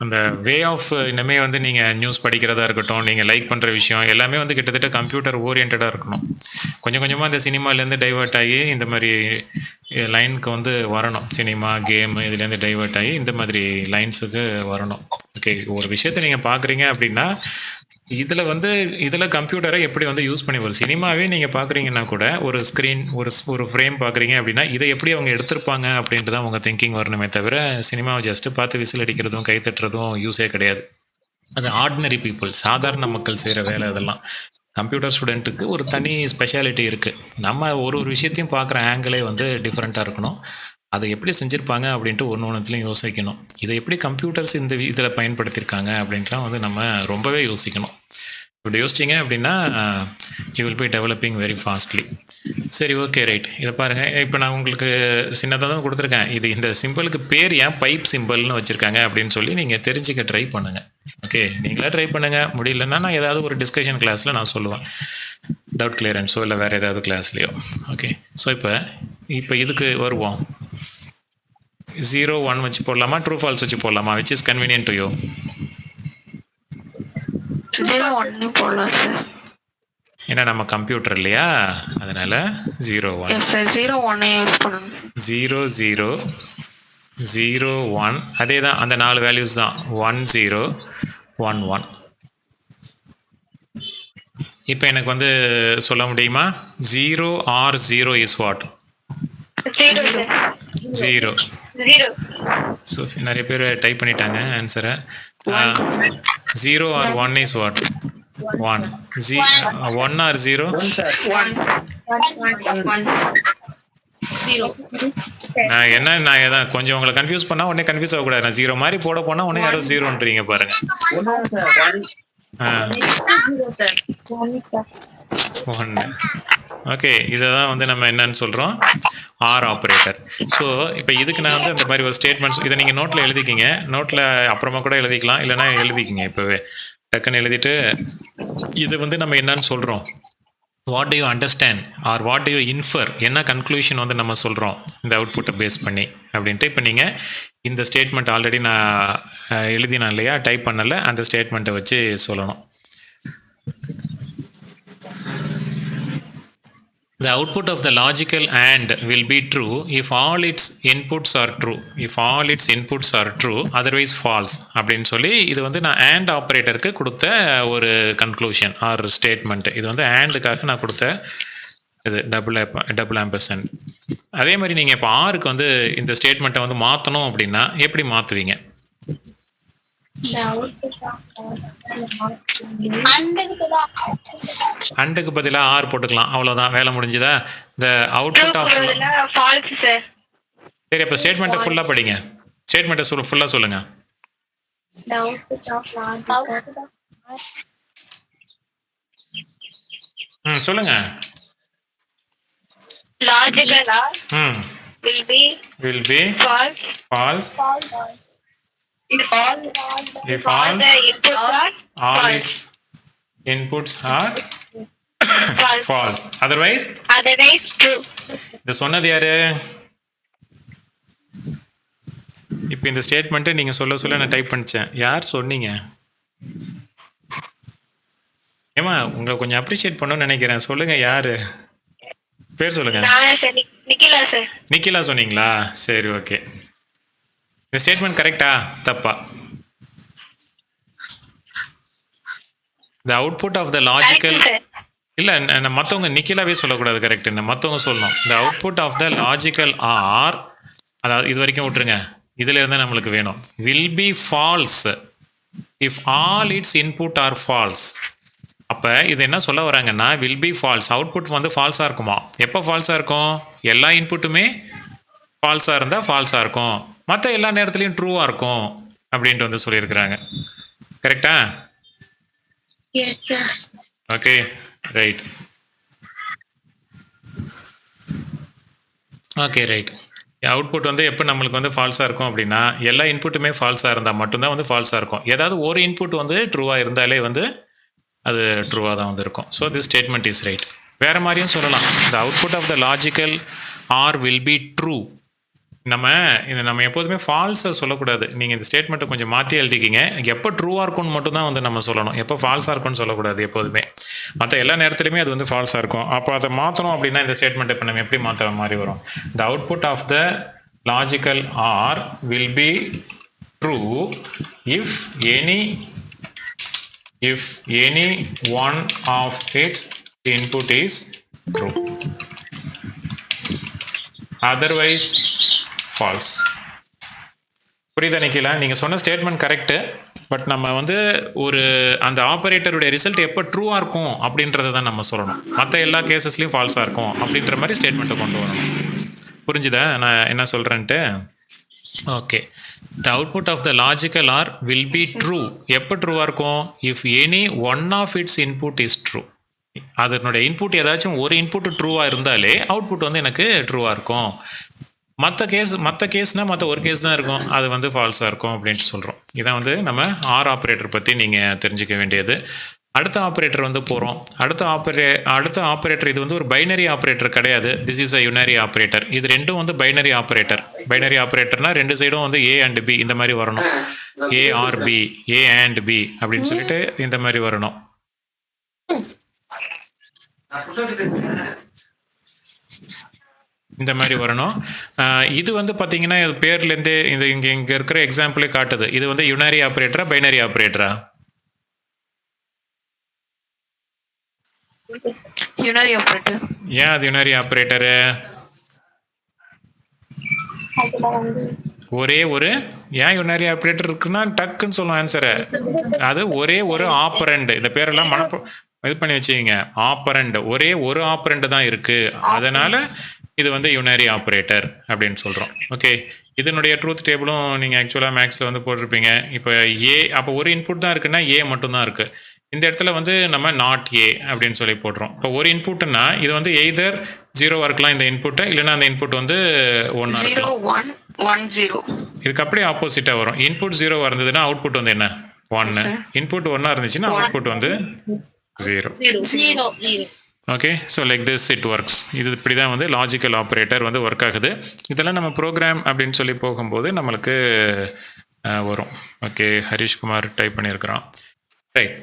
அந்த வே ஆஃப் இனிமே வந்து நீங்கள் நியூஸ் படிக்கிறதா இருக்கட்டும், நீங்கள் லைக் பண்ணுற விஷயம் எல்லாமே வந்து கிட்டத்தட்ட கம்ப்யூட்டர் ஓரியன்டாக இருக்கணும். கொஞ்சம் கொஞ்சமாக இந்த சினிமாலேருந்து டைவர்ட் ஆகி இந்த மாதிரி லைனுக்கு வந்து வரணும். சினிமா, கேமு இதுலேருந்து டைவர்ட் ஆகி இந்த மாதிரி லைன்ஸுக்கு வரணும். ஓகே, ஒரு விஷயத்தை நீங்கள் பார்க்குறீங்க அப்படின்னா இதில் கம்ப்யூட்டரை எப்படி வந்து யூஸ் பண்ணி ஒரு சினிமாவே நீங்கள் பார்க்குறீங்கன்னா கூட ஒரு ஸ்க்ரீன் ஒரு ஃப்ரேம் பார்க்குறீங்க அப்படின்னா இதை எப்படி அவங்க எடுத்திருப்பாங்க அப்படின்ட்டு தான் உங்கள் திங்கிங் வரணுமே தவிர சினிமாவை ஜஸ்ட்டு பார்த்து விசில் அடிக்கிறதும் கை தட்டுறதும் யூஸே கிடையாது. அது ஆர்டினரி பீப்புள், சாதாரண மக்கள் செய்கிற வேலை அதெல்லாம். கம்ப்யூட்டர் ஸ்டூடெண்ட்டுக்கு ஒரு தனி ஸ்பெஷாலிட்டி இருக்குது. நம்ம ஒரு விஷயத்தையும் பார்க்குற ஆங்கிளே வந்து டிஃப்ரெண்ட்டாக இருக்கணும். அதை எப்படி செஞ்சுருப்பாங்க அப்படின்ட்டு ஒன்றுத்துலையும் யோசிக்கணும். இதை எப்படி கம்ப்யூட்டர்ஸ் இந்த இதில் பயன்படுத்தியிருக்காங்க அப்படின்ட்டுலாம் வந்து நம்ம ரொம்பவே யோசிக்கணும். இப்படி யோசிச்சிங்க அப்படின்னா you will be developing very fastly. சரி, ஓகே, ரைட். இதை பாருங்கள், இப்போ நான் உங்களுக்கு சின்னதாக தான் கொடுத்துருக்கேன். இந்த சிம்பிளுக்கு பேர் ஏன் பைப் சிம்பிள்னு வச்சுருக்காங்க அப்படின்னு சொல்லி நீங்கள் தெரிஞ்சுக்க ட்ரை பண்ணுங்கள். ஓகே, நீங்களே ட்ரை பண்ணுங்கள். முடியலன்னா நான் ஏதாவது ஒரு டிஸ்கஷன் கிளாஸில் நான் சொல்லுவேன், டவுட் கிளியரன்ஸோ இல்லை வேறு ஏதாவது கிளாஸ்லையோ. ஓகே, ஸோ இப்போ இதுக்கு வருவோம். 0, 1 வச்சு போடலாமா, ட்ரூ ஃபால்ஸ் வச்சு போடலாமா, which is convenient to you? 0 1 போடலாம் சார். ஏன்னா நம்ம கம்ப்யூட்டர் இல்லையா, அதனால 0 1. எஸ் சார், 0 1 யூஸ் பண்ணணும். 0 0 0 1 அதே தான், அந்த 4 வேல்யூஸ் தான். 1 0 1 1. இப்போ எனக்கு வந்து சொல்ல முடியுமா 0 or 0 is what? 0. ஸோ நிறைய பேர் டைப் பண்ணிட்டாங்க ஆன்சரை. 0 or 1 is what? 1. 1 or 0? 1 sir. 1. நான் எதான் கொஞ்சம் உங்களை கன்ஃபியூஸ் பண்ணால் உடனே கன்ஃபியூஸ் ஆகக்கூடாது. நான் 0 மாதிரி போட போனால் உடனே யாரோ 0ன்றீங்க பாருங்க. 1. ஓகே, இதை தான் வந்து நம்ம என்னன்னு சொல்கிறோம், ஆர் ஆப்ரேட்டர். ஸோ இப்போ இதுக்கு நான் வந்து இந்த மாதிரி ஒரு ஸ்டேட்மெண்ட்ஸ் இதை நீங்கள் நோட்டில் எழுதிக்கிங்க. நோட்டில் அப்புறமா கூட எழுதிக்கலாம், இல்லைனா எழுதிக்கிங்க இப்போவே டக்குன்னு எழுதிட்டு இது வந்து நம்ம என்னன்னு சொல்கிறோம், what do you understand or what do you infer, என்ன கன்க்ளூஷன் வந்து நம்ம சொல்கிறோம் இந்த அவுட்புட்டை பேஸ் பண்ணி அப்படின்ட்டு. இப்போ நீங்கள் இந்த ஸ்டேட்மெண்ட் ஆல்ரெடி நான் எழுதினேன் இல்லையா, டைப் பண்ணல, அந்த ஸ்டேட்மெண்ட்டை வச்சு சொல்லணும். The output of the logical AND will be true if all its inputs are true. If all its inputs are true, otherwise false. அப்படின்னு சொல்லி இது வந்து நான் AND ஆப்ரேட்டருக்கு கொடுத்த ஒரு கன்க்ளூஷன் ஆர் ஸ்டேட்மெண்ட். இது வந்து ANDக்காக நான் கொடுத்த இது டபுள் ஆம்பர்சன்ட். அதே மாதிரி நீங்கள் இப்போ ஆருக்கு வந்து இந்த ஸ்டேட்மெண்ட்டை வந்து மாற்றணும் அப்படின்னா எப்படி மாற்றுவீங்க? அண்டுக்கு பதிலாக ஆர் போட்டுக்கலாம், அவ்வளோதான், வேலை முடிஞ்சுதா? இந்த அவுட்புட் ஆஃப் சரி, அப்போ ஸ்டேட்மெண்ட்டை ஃபுல்லாக படிங்க. ஸ்டேட்மெண்ட்டை ஃபுல்லாக சொல்லுங்கள். சொல்லுங்க. will be false if all its inputs are false, otherwise true. இது சொன்னது யாரு? இப்போ இந்த ஸ்டேட்மெண்ட்டை நீங்கள் சொல்ல நான் டைப் பண்ணிச்சேன். யார் சொன்னீங்க? ஏமா உங்களை கொஞ்சம் அப்ரிஷியேட் பண்ணணும்னு நினைக்கிறேன். சொல்லுங்க, யாரு பேர் சொல்லுங்க. நிக்கிலா சொன்னீங்களா? சரி, ஓகே. இந்த ஸ்டேட்மெண்ட் கரெக்டா தப்பா? the output of the logical இல்லை, மற்றவங்க நிக்கிலாவே சொல்லக்கூடாது, கரெக்ட். மற்றவங்க சொல்லணும். the output of the logical or, அதாவது இது வரைக்கும் விட்டுருங்க, இதில் இருந்தால் நம்மளுக்கு வேணும், will be false if all its input are false. அப்போ இது என்ன சொல்ல வராங்கன்னா வில் பி ஃபால்ஸ், அவுட்புட் வந்து ஃபால்ஸாக இருக்குமா? எப்போ ஃபால்ஸாக இருக்கும்? எல்லா இன்புட்டுமே ஃபால்ஸாக இருந்தால் ஃபால்ஸாக இருக்கும், மற்ற எல்லா நேரத்துலையும் ட்ரூவாக இருக்கும் அப்படின்ட்டு வந்து சொல்லியிருக்கிறாங்க. கரெக்டா? Okay, right. Okay, right. Output வந்து எப்போ நம்மளுக்கு வந்து ஃபால்ஸாக இருக்கும் அப்படின்னா எல்லா இன்புட்டுமே ஃபால்ஸாக இருந்தால் மட்டும்தான் வந்து ஃபால்ஸாக இருக்கும். ஏதாவது ஒரு இன்புட் வந்து ட்ரூவாக இருந்தாலே வந்து அது ட்ரூவாக தான் வந்து இருக்கும். So this statement is right. வேறு மாதிரியும் சொல்லலாம், the output of the logical or will be true நம்ம எப்போதுமே ஃபால்ஸை சொல்லக்கூடாது. நீங்கள் இந்த ஸ்டேட்மெண்ட்டை கொஞ்சம் மாற்றி எழுதிக்கிங்க. எப்போ ட்ரூவாக இருக்கும்னு மட்டும்தான் வந்து நம்ம சொல்லணும். எப்போ ஃபால்ஸாக இருக்கும்னு சொல்லக்கூடாது எப்போதுமே. மற்ற எல்லா நேரத்துலையுமே அது வந்து ஃபால்ஸாக இருக்கும். அப்போ அதை மாற்றணும் அப்படின்னா இந்த ஸ்டேட்மெண்ட் இப்போ நம்ம எப்படி மாற்றுற மாதிரி வரும்? The output of the logical or will be true if any one of its input is true, otherwise false. புரியுதா நிக்கிலா? நீங்கள் சொன்ன ஸ்டேட்மெண்ட் கரெக்டு. பட் நம்ம வந்து அந்த ஆப்ரேட்டருடைய ரிசல்ட் எப்போ ட்ரூவாக இருக்கும் அப்படின்றத தான் நம்ம சொல்லணும். மற்ற எல்லா கேசஸ்லையும் ஃபால்ஸாக இருக்கும் அப்படின்ற மாதிரி ஸ்டேட்மெண்ட்டை கொண்டு வரணும். புரிஞ்சுதா நான் என்ன சொல்கிறேன்ட்டு? Okay. The output of the logical or will be true. எப்போ ட்ரூவாக இருக்கும்? If any one of its input is true. அதனுடைய இன்புட் ஏதாச்சும் ஒரு இன்புட் ட்ரூவாக இருந்தாலே அவுட்புட் வந்து எனக்கு ட்ரூவாக இருக்கும். மற்ற கேஸ்னால் மற்ற ஒரு கேஸ் தான் இருக்கும், அது வந்து ஃபால்ஸாக இருக்கும் அப்படின்ட்டு சொல்கிறோம். இதான் வந்து நம்ம ஆர் ஆப்ரேட்டர் பற்றி நீங்கள் தெரிஞ்சுக்க வேண்டியது. அடுத்த ஆப்ரேட்டர் வந்து போகிறோம். அடுத்த ஆப்ரேட்டர் இது வந்து ஒரு பைனரி ஆப்ரேட்டர் கிடையாது. This is a unary operator. இது ரெண்டும் வந்து பைனரி ஆப்ரேட்டர். பைனரி ஆப்ரேட்டர்னா ரெண்டு சைடும் வந்து ஏ அண்ட் பி இந்த மாதிரி வரணும். A or B, A and B அப்படின்னு சொல்லிட்டு இந்த மாதிரி வரணும். இந்த மாதிரி வரணும். இது வந்து பார்த்தீங்கன்னா பேர்லேருந்தே இங்கே இருக்கிற எக்ஸாம்பிளே காட்டுது. இது வந்து யுனரி ஆப்ரேட்டரா பைனரி ஆப்ரேட்டரா? Unary operator. ஏன் அது யுனரி ஆப்ரேட்டரு? ஒரே ஒரு ஏன் யுனரி ஆப்ரேட்டர் இருக்குன்னா டக்குன்னு சொல்லுவோம் ஆன்சரை. அது ஒரே ஒரு ஆப்பரண்ட். இந்த பேரெல்லாம் இது பண்ணி வச்சுக்கிங்க. ஆப்பரண்ட், ஒரே ஒரு ஆப்பரண்ட் தான் இருக்கு, அதனால இது வந்து யுனரி ஆப்ரேட்டர் அப்படின்னு சொல்கிறோம். ஓகே. இதனுடைய ட்ரூத் டேபிளும் நீங்கள் ஆக்சுவலாக மேக்ஸில் வந்து போட்டிருப்பீங்க. இப்போ ஏ, அப்போ ஒரு இன்புட் தான் இருக்குன்னா ஏ மட்டும்தான் இருக்குது. இந்த இடத்துல வந்து நம்ம நாட் ஏ அப்படின்னு சொல்லி போடுறோம். இப்போ ஒரு இன்புட்னா இது வந்து எய்தர் 0 இருக்கலாம் இந்த இன்புட்டை, இல்லைன்னா அந்த இன்புட் வந்து 1 இருக்கலாம். 0 1 10. இதுக்கு அப்படியே ஆப்போசிட்டாக வரும். இன்புட் 0 இருந்ததுன்னா அவுட்புட் வந்து என்ன? 1. இன்புட் 1 இருந்துச்சுன்னா அவுட்புட் வந்து 0. Okay. So like this it works. இது இப்படி தான் வந்து லாஜிக்கல் ஆப்ரேட்டர் வந்து ஒர்க் ஆகுது. இதெல்லாம் நம்ம ப்ரோக்ராம் அப்படின்னு சொல்லி போகும்போது நம்மளுக்கு வரும். ஓகே. ஹரிஷ்குமார் டைப் பண்ணியிருக்கிறான். ரைட்.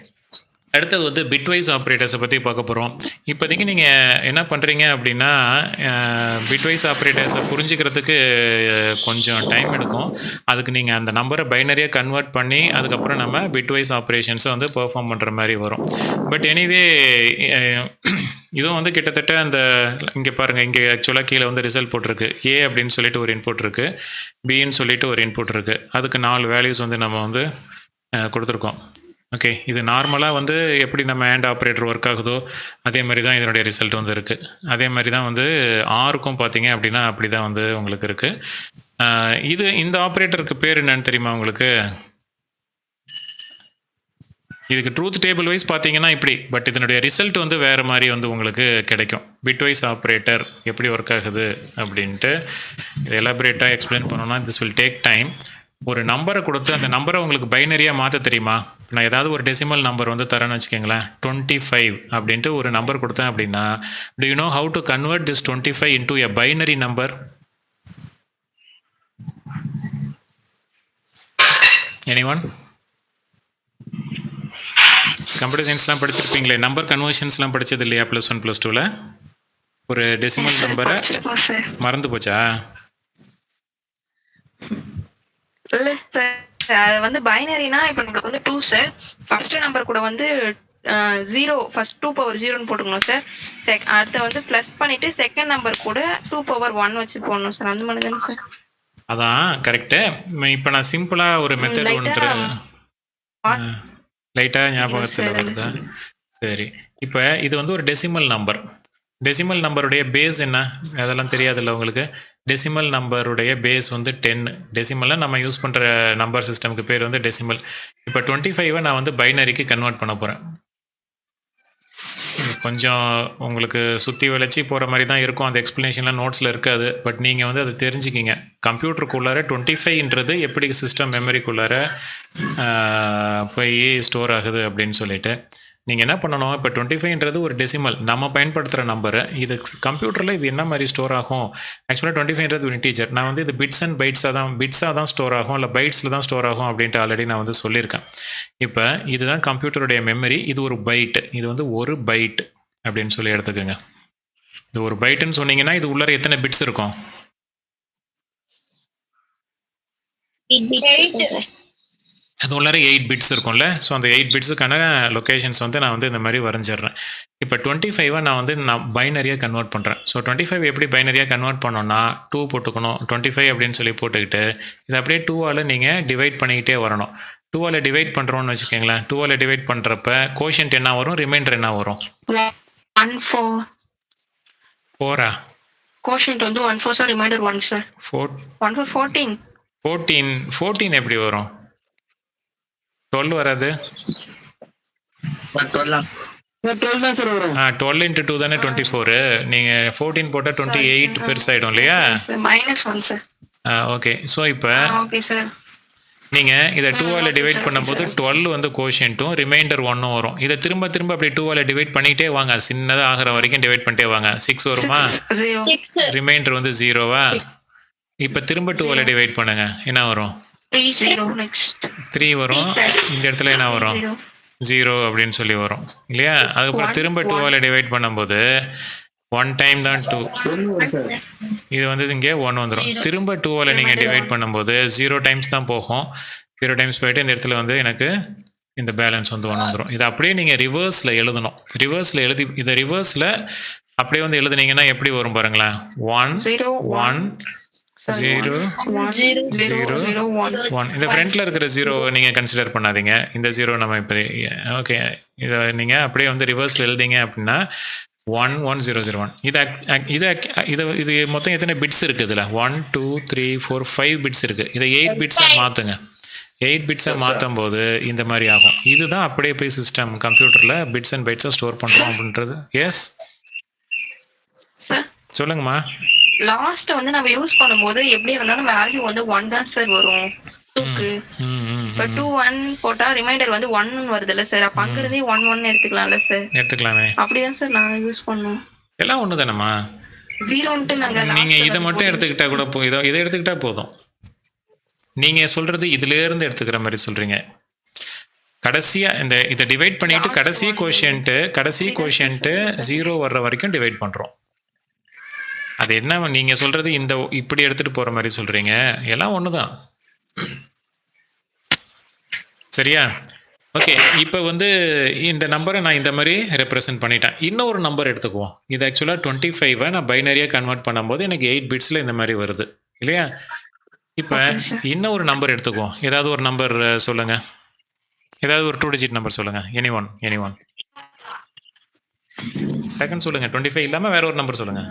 அடுத்தது வந்து பிட்வைஸ் ஆப்ரேட்டர்ஸை பற்றி பார்க்க போகிறோம். இப்போதைக்கு நீங்கள் என்ன பண்ணுறீங்க அப்படின்னா, பிட்வைஸ் ஆப்ரேட்டர்ஸை புரிஞ்சுக்கிறதுக்கு கொஞ்சம் டைம் எடுக்கும். அதுக்கு நீங்கள் அந்த நம்பரை பைனரியாக கன்வெர்ட் பண்ணி அதுக்கப்புறம் நம்ம பிட்வைஸ் ஆப்ரேஷன்ஸை வந்து பெர்ஃபார்ம் பண்ணுற மாதிரி வரும். பட் எனிவே இதுவும் வந்து கிட்டத்தட்ட அந்த இங்கே பாருங்கள், இங்கே ஆக்சுவலாக கீழே வந்து ரிசல்ட் போட்டிருக்கு. ஏ அப்படின்னு சொல்லிட்டு ஒரு இன்புட் இருக்குது, பின்னு சொல்லிட்டு ஒரு இன்புட் இருக்குது. அதுக்கு 4 வேல்யூஸ் வந்து நம்ம வந்து கொடுத்துருக்கோம். ஓகே. இது நார்மலாக வந்து எப்படி நம்ம ஆண்ட் ஆப்ரேட்டர் ஒர்க் ஆகுதோ அதே மாதிரி தான் இதனுடைய ரிசல்ட் வந்து இருக்குது. அதே மாதிரி தான் வந்து ஆருக்கும் பார்த்தீங்க அப்படின்னா அப்படி தான் வந்து உங்களுக்கு இருக்குது. இந்த ஆப்ரேட்டருக்கு பேர் என்னன்னு தெரியுமா உங்களுக்கு? இதுக்கு ட்ரூத் டேபிள் வைஸ் பார்த்தீங்கன்னா இப்படி, பட் இதனுடைய ரிசல்ட் வந்து வேறு மாதிரி வந்து உங்களுக்கு கிடைக்கும். பிட்வைஸ் ஆப்ரேட்டர் எப்படி ஒர்க் ஆகுது அப்படின்ட்டு இது எலாபரேட்டாக எக்ஸ்பிளைன் பண்ணோன்னா திஸ் வில் டேக் டைம். ஒரு நம்பரை கொடுத்து அந்த நம்பரை உங்களுக்கு பைனரியாக மாற்ற தெரியுமா? நான் ஏதாவது ஒரு டெசிமல் நம்பர் வந்து தரேன்னு வச்சுக்கோங்களேன். 25 அப்படின்ட்டு ஒரு நம்பர் கொடுத்தேன் அப்படின்னா, do you know how to convert this 25 into a binary number? Anyone? Computer சயின்ஸ்லாம் படிச்சிருப்பீங்களே, நம்பர் கன்வர்ஷன்ஸ்லாம் படித்தது இல்லையா +1 +2ல்? ஒரு டெசிமல் நம்பரை மறந்து போச்சா? இல்ல சார், அது வந்து பைனரினா இப்போ நம்மளுக்கு வந்து 2 சார். ஃபர்ஸ்ட் நம்பர் கூட வந்து 0, ஃபர்ஸ்ட் 2 பவர் 0ன்னு போட்டுக்கணும் சார். அடுத்து வந்து ப்ளஸ் பண்ணிட்டு செகண்ட் நம்பர் கூட 2 பவர் 1 வச்சு போடணும் சார். அந்த மாதிரி தானே சார்? அதான் கரெக்டு. இப்போ நான் சிம்பிளாக ஒரு மெத்தட் ஒன்று லைட்டாக ஞாபகத்தில் வருதா? சரி. இப்போ இது வந்து ஒரு டெசிமல் நம்பர். டெசிமல் நம்பருடைய பேஸ் என்ன அதெல்லாம் தெரியாதுல்ல உங்களுக்கு? டெசிமல் நம்பருடைய பேஸ் வந்து 10. டெசிமலில் நம்ம யூஸ் பண்ணுற நம்பர் சிஸ்டமுக்கு பேர் வந்து டெசிமல். இப்போ 25 நான் வந்து பைனரிக்கு கன்வெர்ட் பண்ண போகிறேன். இது கொஞ்சம் உங்களுக்கு சுற்றி வளைச்சி போகிற மாதிரி தான் இருக்கும். அந்த எக்ஸ்ப்ளனேஷன்லாம் நோட்ஸில் இருக்காது. பட் நீங்கள் வந்து அதை தெரிஞ்சுக்கிங்க. கம்ப்யூட்டருக்குள்ளார 25ன்றது எப்படி சிஸ்டம் மெமரிக்குள்ளார போய் ஸ்டோர் ஆகுது அப்படின்னு சொல்லிட்டு. நீங்கள் என்ன பண்ணணும், இப்போ 25ன்றது ஒரு டெசிமல் நம்ம பயன்படுத்துகிற நம்பரு. இது கம்ப்யூட்டரில் இது என்ன மாதிரி ஸ்டோர் ஆகும்? ஆக்சுவலாக 25ன்றது ஒரு இன்டீஜர். நான் வந்து இது பிட்ஸ் அண்ட் பிட்ஸாக தான் ஸ்டோர் ஆகும், இல்லை பைட்ஸில் தான் ஸ்டோர் ஆகும் அப்படின்ட்டு ஆல்ரெடி நான் வந்து சொல்லியிருக்கேன். இப்போ இதுதான் கம்ப்யூட்டருடைய மெமரி. இது ஒரு பைட், இது வந்து ஒரு பைட் அப்படின்னு சொல்லி எடுத்துக்கோங்க. இது ஒரு பைட்டுன்னு சொன்னீங்கன்னா இது உள்ளார எத்தனை பிட்ஸ் இருக்கும்? 8 bits sir. அது உள்ளார 8 பிட்ஸ் இருக்கும்ல. ஸோ அந்த 8 பிட்ஸுக்கான லொக்கேஷன்ஸ் வந்து நான் வந்து இந்த மாதிரி வரைஞ்சிடுறேன். இப்போ 25 நான் பைனரியாக கன்வெர்ட் பண்ணுறேன். ஸோ 25 எப்படி பைனரியாக கன்வெர்ட் பண்ணோன்னா 2 போட்டுக்கணும். 25 அப்படின்னு சொல்லி போட்டுக்கிட்டு இது அப்படியே 2ஆல் நீங்கள் டிவைட் பண்ணிக்கிட்டே வரணும். 2ஆல் டிவைட் பண்ணுறோன்னு வச்சுக்கோங்களேன். 2ஆல் டிவைட் பண்ணுறப்ப கோஷன்ட் என்ன வரும், ரிமைண்டர் என்ன வரும்? 14 4ஆ? கோஷன்ட் வந்து 14 சார், ரிமைண்டர் 1 சார். 14 14 எப்படி வரும்? 12 வராது. 12 தான் சார் வரும். 12 × 2 தானே 24. நீங்கள் 14 போட்டால் 28 பெருசாகிடும் இல்லையா? -1 சார். ஓகே. ஸோ இப்போ ஓகே சார். நீங்கள் இதை 2ஆல் டிவைட் பண்ணும்போது 12 வந்து கோஷன்ட்டும் ரிமைண்டர் 1 வரும். இதை திரும்ப அப்படி 2ஆல் டிவைட் பண்ணிகிட்டே வாங்க, சின்னதாக ஆகிற வரைக்கும் டிவைட் பண்ணிட்டே வாங்க. 6 வருமா? 6 ரிமைண்டர் வந்து 0வா? இப்போ திரும்ப 2ஆல் டிவைட் பண்ணுங்க, என்ன வரும்? 3 நெக்ஸ்ட் 3 வரும். இந்த இடத்துல என்ன வரும்? 0 அப்படின்னு சொல்லி வரும் இல்லையா? அதுக்கப்புறம் திரும்ப 2ஆல் டிவைட் பண்ணும்போது 1 டைம் தான் 2, இது வந்து இங்கே 1 வந்துடும். திரும்ப 2ஆல் நீங்கள் டிவைட் பண்ணும்போது 0 டைம்ஸ் தான் போகும். 0 டைம்ஸ் போயிட்டு இந்த இடத்துல வந்து எனக்கு இந்த பேலன்ஸ் வந்து 1 வந்துடும். இதை அப்படியே நீங்கள் ரிவர்ஸில் எழுதணும். இதை ரிவர்ஸில் அப்படியே வந்து எழுதுனீங்கன்னா எப்படி வரும் பாருங்களேன். 1 1 0 0 1. இந்த ஃப்ரண்ட்டில் இருக்கிற 0 நீங்கள் கன்சிடர் பண்ணாதீங்க. இந்த 0 நம்ம இப்போ ஓகே. இதை நீங்கள் அப்படியே வந்து ரிவர்ஸில் எழுதிங்க அப்படின்னா 1 1 0 0 1. இது மொத்தம் எத்தனை பிட்ஸ் இருக்குது இதில்? 1 2 3 4 5 பிட்ஸ் இருக்குது. இதை 8 பிட்ஸாக மாற்றுங்க. 8 பிட்ஸாக மாற்றும் போது இந்த மாதிரி ஆகும். இதுதான் அப்படியே போய் சிஸ்டம் கம்ப்யூட்டரில் பிட்ஸ் அண்ட் பைட்ஸாக ஸ்டோர் பண்ணுறோம் அப்படின்றது. எஸ் சொல்லுங்கம்மா. லாஸ்ட் வந்து நம்ம யூஸ் பண்ணும்போது எப்படி இருந்தாலும் வேல்யூ வந்து 1 தான் சார் வரும். 2க்கு இப்போ 2 1 போட்டா ரிமைண்டர் வந்து 1 வருதுல்ல சார். அப்ப அங்க இருந்தே 1 1 எடுத்துக்கலாம்ல சார்? எடுத்துக்கலாமே. அப்படிதான் சார் நாங்க யூஸ் பண்ணோம். எல்லாம் ஒன்று தானேம்மா. 0ன்ட்டு நாங்க நீங்கள் இதை மட்டும் எடுத்துக்கிட்டா கூட இதை எடுத்துக்கிட்டா போதும். நீங்கள் சொல்கிறது இதிலேருந்து எடுத்துக்கிற மாதிரி சொல்கிறீங்க. கடைசியாக இதை டிவைட் பண்ணிவிட்டு கடைசி கோஷன்ட்டு 0 வர்ற வரைக்கும் டிவைட் பண்ணுறோம். அது என்ன நீங்கள் சொல்கிறது இப்படி எடுத்துகிட்டு போகிற மாதிரி சொல்கிறீங்க. எல்லாம் ஒன்று தான். சரியா? ஓகே. இப்போ வந்து இந்த நம்பரை நான் இந்த மாதிரி ரெப்ரசன்ட் பண்ணிட்டேன். இன்னொரு நம்பர் எடுத்துக்குவோம். இது ஆக்சுவலாக 25 நான் பைனரியாக கன்வெர்ட் பண்ணும்போது எனக்கு 8 பிட்ஸில் இந்த மாதிரி வருது இல்லையா? இப்போ இன்னொரு நம்பர் எடுத்துக்குவோம். ஏதாவது ஒரு நம்பர் சொல்லுங்கள். ஏதாவது ஒரு 2 டிஜிட் நம்பர் சொல்லுங்கள். எனி ஒன் செகண்ட் சொல்லுங்கள். 25 இல்லாமல் வேற ஒரு நம்பர் சொல்லுங்கள்.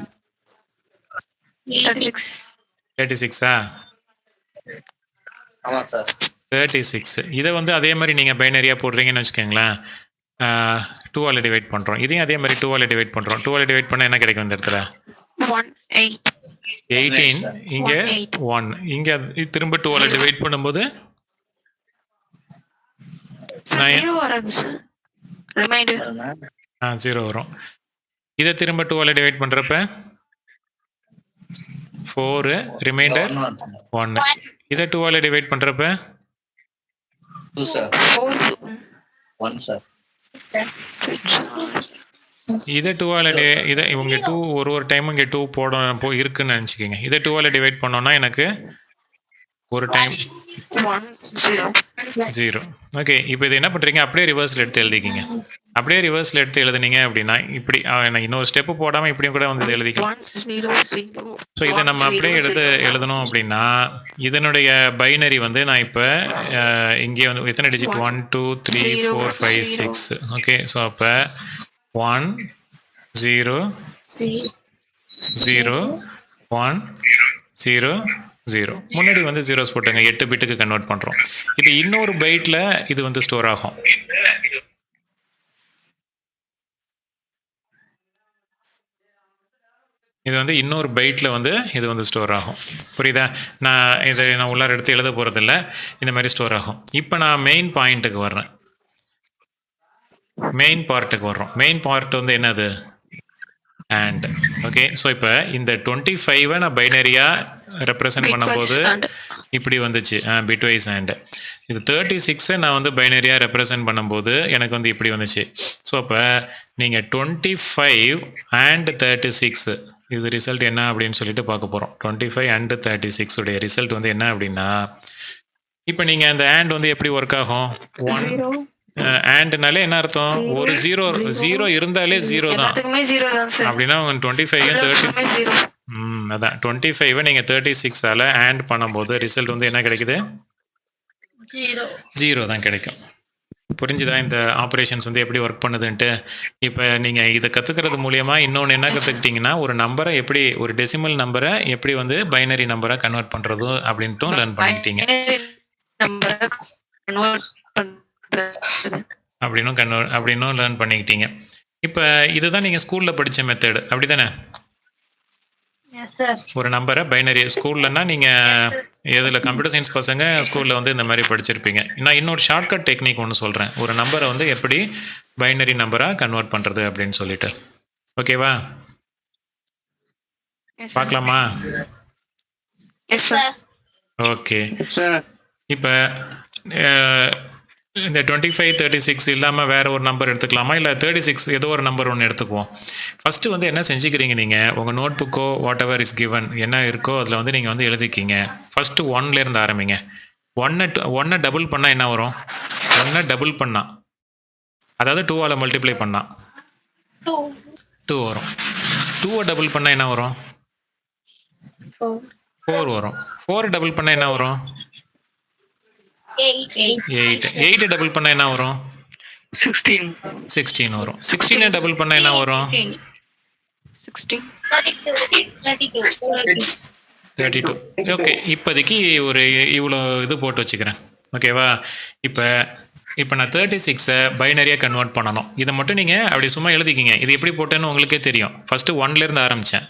36ஆ? ஆமாம் சார். 36. இதை வந்து அதே மாதிரி நீங்கள் பைனரியாக போடுறீங்கன்னு வச்சுக்கோங்களேன். 2ஆல் டிவைட் பண்ணுறோம். இதையும் அதே மாதிரி 2ஆல் டிவைட் பண்ணுறோம். 2ஆல் டிவைட் பண்ணால் என்ன கிடைக்கும் இந்த இடத்துல? 18. இங்கே 1. இங்கே திரும்ப 2ஆல் டிவைட் பண்ணும்போது 0 வரும். இதை திரும்ப 2ஆல் டிவைட் பண்ணுறப்ப 4 ரிமைண்டர் 1. இதை 2ஆல் டிவைட் பண்ணுறப்ப 2 சார். 1 சார். இதை 2ஆல் இதை இவங்க 2 ஒரு டைம் இங்கே 2 இருக்குன்னு நினச்சிக்கிங்க. இதை 2ஆல் டிவைட் பண்ணோன்னா எனக்கு ஒரு டைம் 0. ஓகே. இப்போ இது என்ன பண்ணுறீங்க, அப்படியே ரிவர்ஸில் எடுத்து எழுதிக்கிங்க. அப்படியே ரிவர்ஸில் எடுத்து எழுதுனீங்க அப்படின்னா இப்படி இன்னொரு ஸ்டெப்பு போடாமல் இப்படியும் கூட வந்து எழுதிக்கலாம். ஸோ இதை நம்ம அப்படியே எழுதணும் அப்படின்னா இதனுடைய பைனரி வந்து நான் இப்போ இங்கே வந்து எத்தனை டிஜிட்? 1 2 3 4 5 6. ஓகே. ஸோ அப்போ 1 0 0 1 0 0. முன்னாடி வந்து ஜீரோஸ் போட்டுங்க. 8 பிட்டுக்கு கன்வெர்ட் பண்ணுறோம். இது இன்னொரு பைட்டில் இது வந்து ஸ்டோர் ஆகும். இது வந்து இன்னொரு பைட்டில் வந்து இது வந்து ஸ்டோர் ஆகும். புரியுதா? நான் உள்ளார எடுத்து எழுத போகிறதில்ல. இந்த மாதிரி ஸ்டோர் ஆகும். இப்போ நான் மெயின் பாயிண்ட்டுக்கு வர்றேன். மெயின் பார்ட்டுக்கு வர்றோம். மெயின் பார்ட் வந்து என்னது? அண்ட். ஓகே, ஸோ இப்போ இந்த 25 நான் பைனரியாக ரெப்ரசன்ட் பண்ணும்போது இப்படி வந்துச்சு, பிட்வைஸ் அண்ட். இது 36 நான் வந்து பைனரியாக ரெப்ரசன்ட் பண்ணும்போது எனக்கு வந்து இப்படி வந்துச்சு. ஸோ அப்போ நீங்கள் 25 அண்ட் 36 இது ரிசல்ட் என்ன அப்படின்னு சொல்லிட்டு பார்க்க போகிறோம். 25 அண்ட் 36 உடைய ரிசல்ட் வந்து என்ன அப்படின்னா, இப்போ நீங்கள் அந்த அண்ட் வந்து எப்படி ஒர்க் ஆகும்? அண்ட்னாலே என்ன அர்த்தம்? ஒரு ஜீரோ இருந்தாலே ஜீரோ தான். அப்படின்னா 25 30 அதான் 25 நீங்கள் 36ஆல அண்ட் பண்ணும்போது ரிசல்ட் வந்து என்ன கிடைக்குது? ஜீரோ தான் கிடைக்கும். புரிஞ்சுதா இந்த ஆப்ரேஷன்ஸ் வந்து எப்படி ஒர்க் பண்ணுதுன்ட்டு? இப்போ நீங்கள் இதை கற்றுக்கிறது மூலியமாக இன்னொன்று என்ன கற்றுக்கிட்டிங்கன்னா, ஒரு நம்பரை எப்படி, ஒரு டெசிமல் நம்பரை எப்படி வந்து பைனரி நம்பரை கன்வெர்ட் பண்ணுறது அப்படின்ட்டும் லேர்ன் பண்ணிக்கிட்டீங்க. அப்படின்னும் லேர்ன் பண்ணிக்கிட்டீங்க. இப்போ இதுதான் நீங்கள் ஸ்கூலில் படித்த மெத்தடு, அப்படி தானே? ஒரு நம்பரை பைனரி ஸ்கூல்லன்னா நீங்கள் எதில் கம்ப்யூட்டர் சயின்ஸ் பசங்க ஸ்கூலில் வந்து இந்த மாதிரி படிச்சிருப்பீங்க. நான் இன்னொரு ஷார்ட்கட் டெக்னிக் ஒன்று சொல்கிறேன், ஒரு நம்பரை வந்து எப்படி பைனரி நம்பராக கன்வெர்ட் பண்ணுறது அப்படின்னு சொல்லிட்டு. ஓகேவா? பார்க்கலாமா? ஓகே, இப்போ இந்த 25 36 இல்லாமல் வேறு ஒரு நம்பர் எடுத்துக்கலாமா, இல்லை 36 ஏதோ ஒரு நம்பர் ஒன்று எடுத்துக்குவோம். ஃபஸ்ட்டு வந்து என்ன செஞ்சுக்கிறீங்க, நீங்கள் உங்கள் நோட் புக்கோ வாட் எவர் இஸ் கிவன் என்ன இருக்கோ அதில் வந்து நீங்கள் வந்து எழுதிக்கிங்க. ஃபஸ்ட்டு 1லேருந்து ஆரம்பிங்க. 1 டபுள் பண்ணால் என்ன வரும்? 1 டபுள் பண்ணால், அதாவது 2ஆல் மல்டிப்ளை பண்ணால் 2 வரும். 2 டபுள் பண்ணால் என்ன வரும்? 4 வரும். 4 டபுள் பண்ணால் என்ன வரும்? 8 டபுள் பண்ணா என்ன வரும்? 16 வரும். 16 டபுள் பண்ணா என்ன வரும்? 32. ஓகே, இப்போதைக்கு ஒரு இவ்வளோ இது போட்டு வச்சுக்கிறேன். ஓகேவா? இப்போ நான் 36 பைனரியாக கன்வெர்ட் பண்ணணும். இதை மட்டும் நீங்கள் அப்படி சும்மா எழுதிக்கிங்க. இது எப்படி போட்டேன்னு உங்களுக்கே தெரியும். ஃபஸ்ட்டு 1லேருந்து ஆரம்பித்தேன்.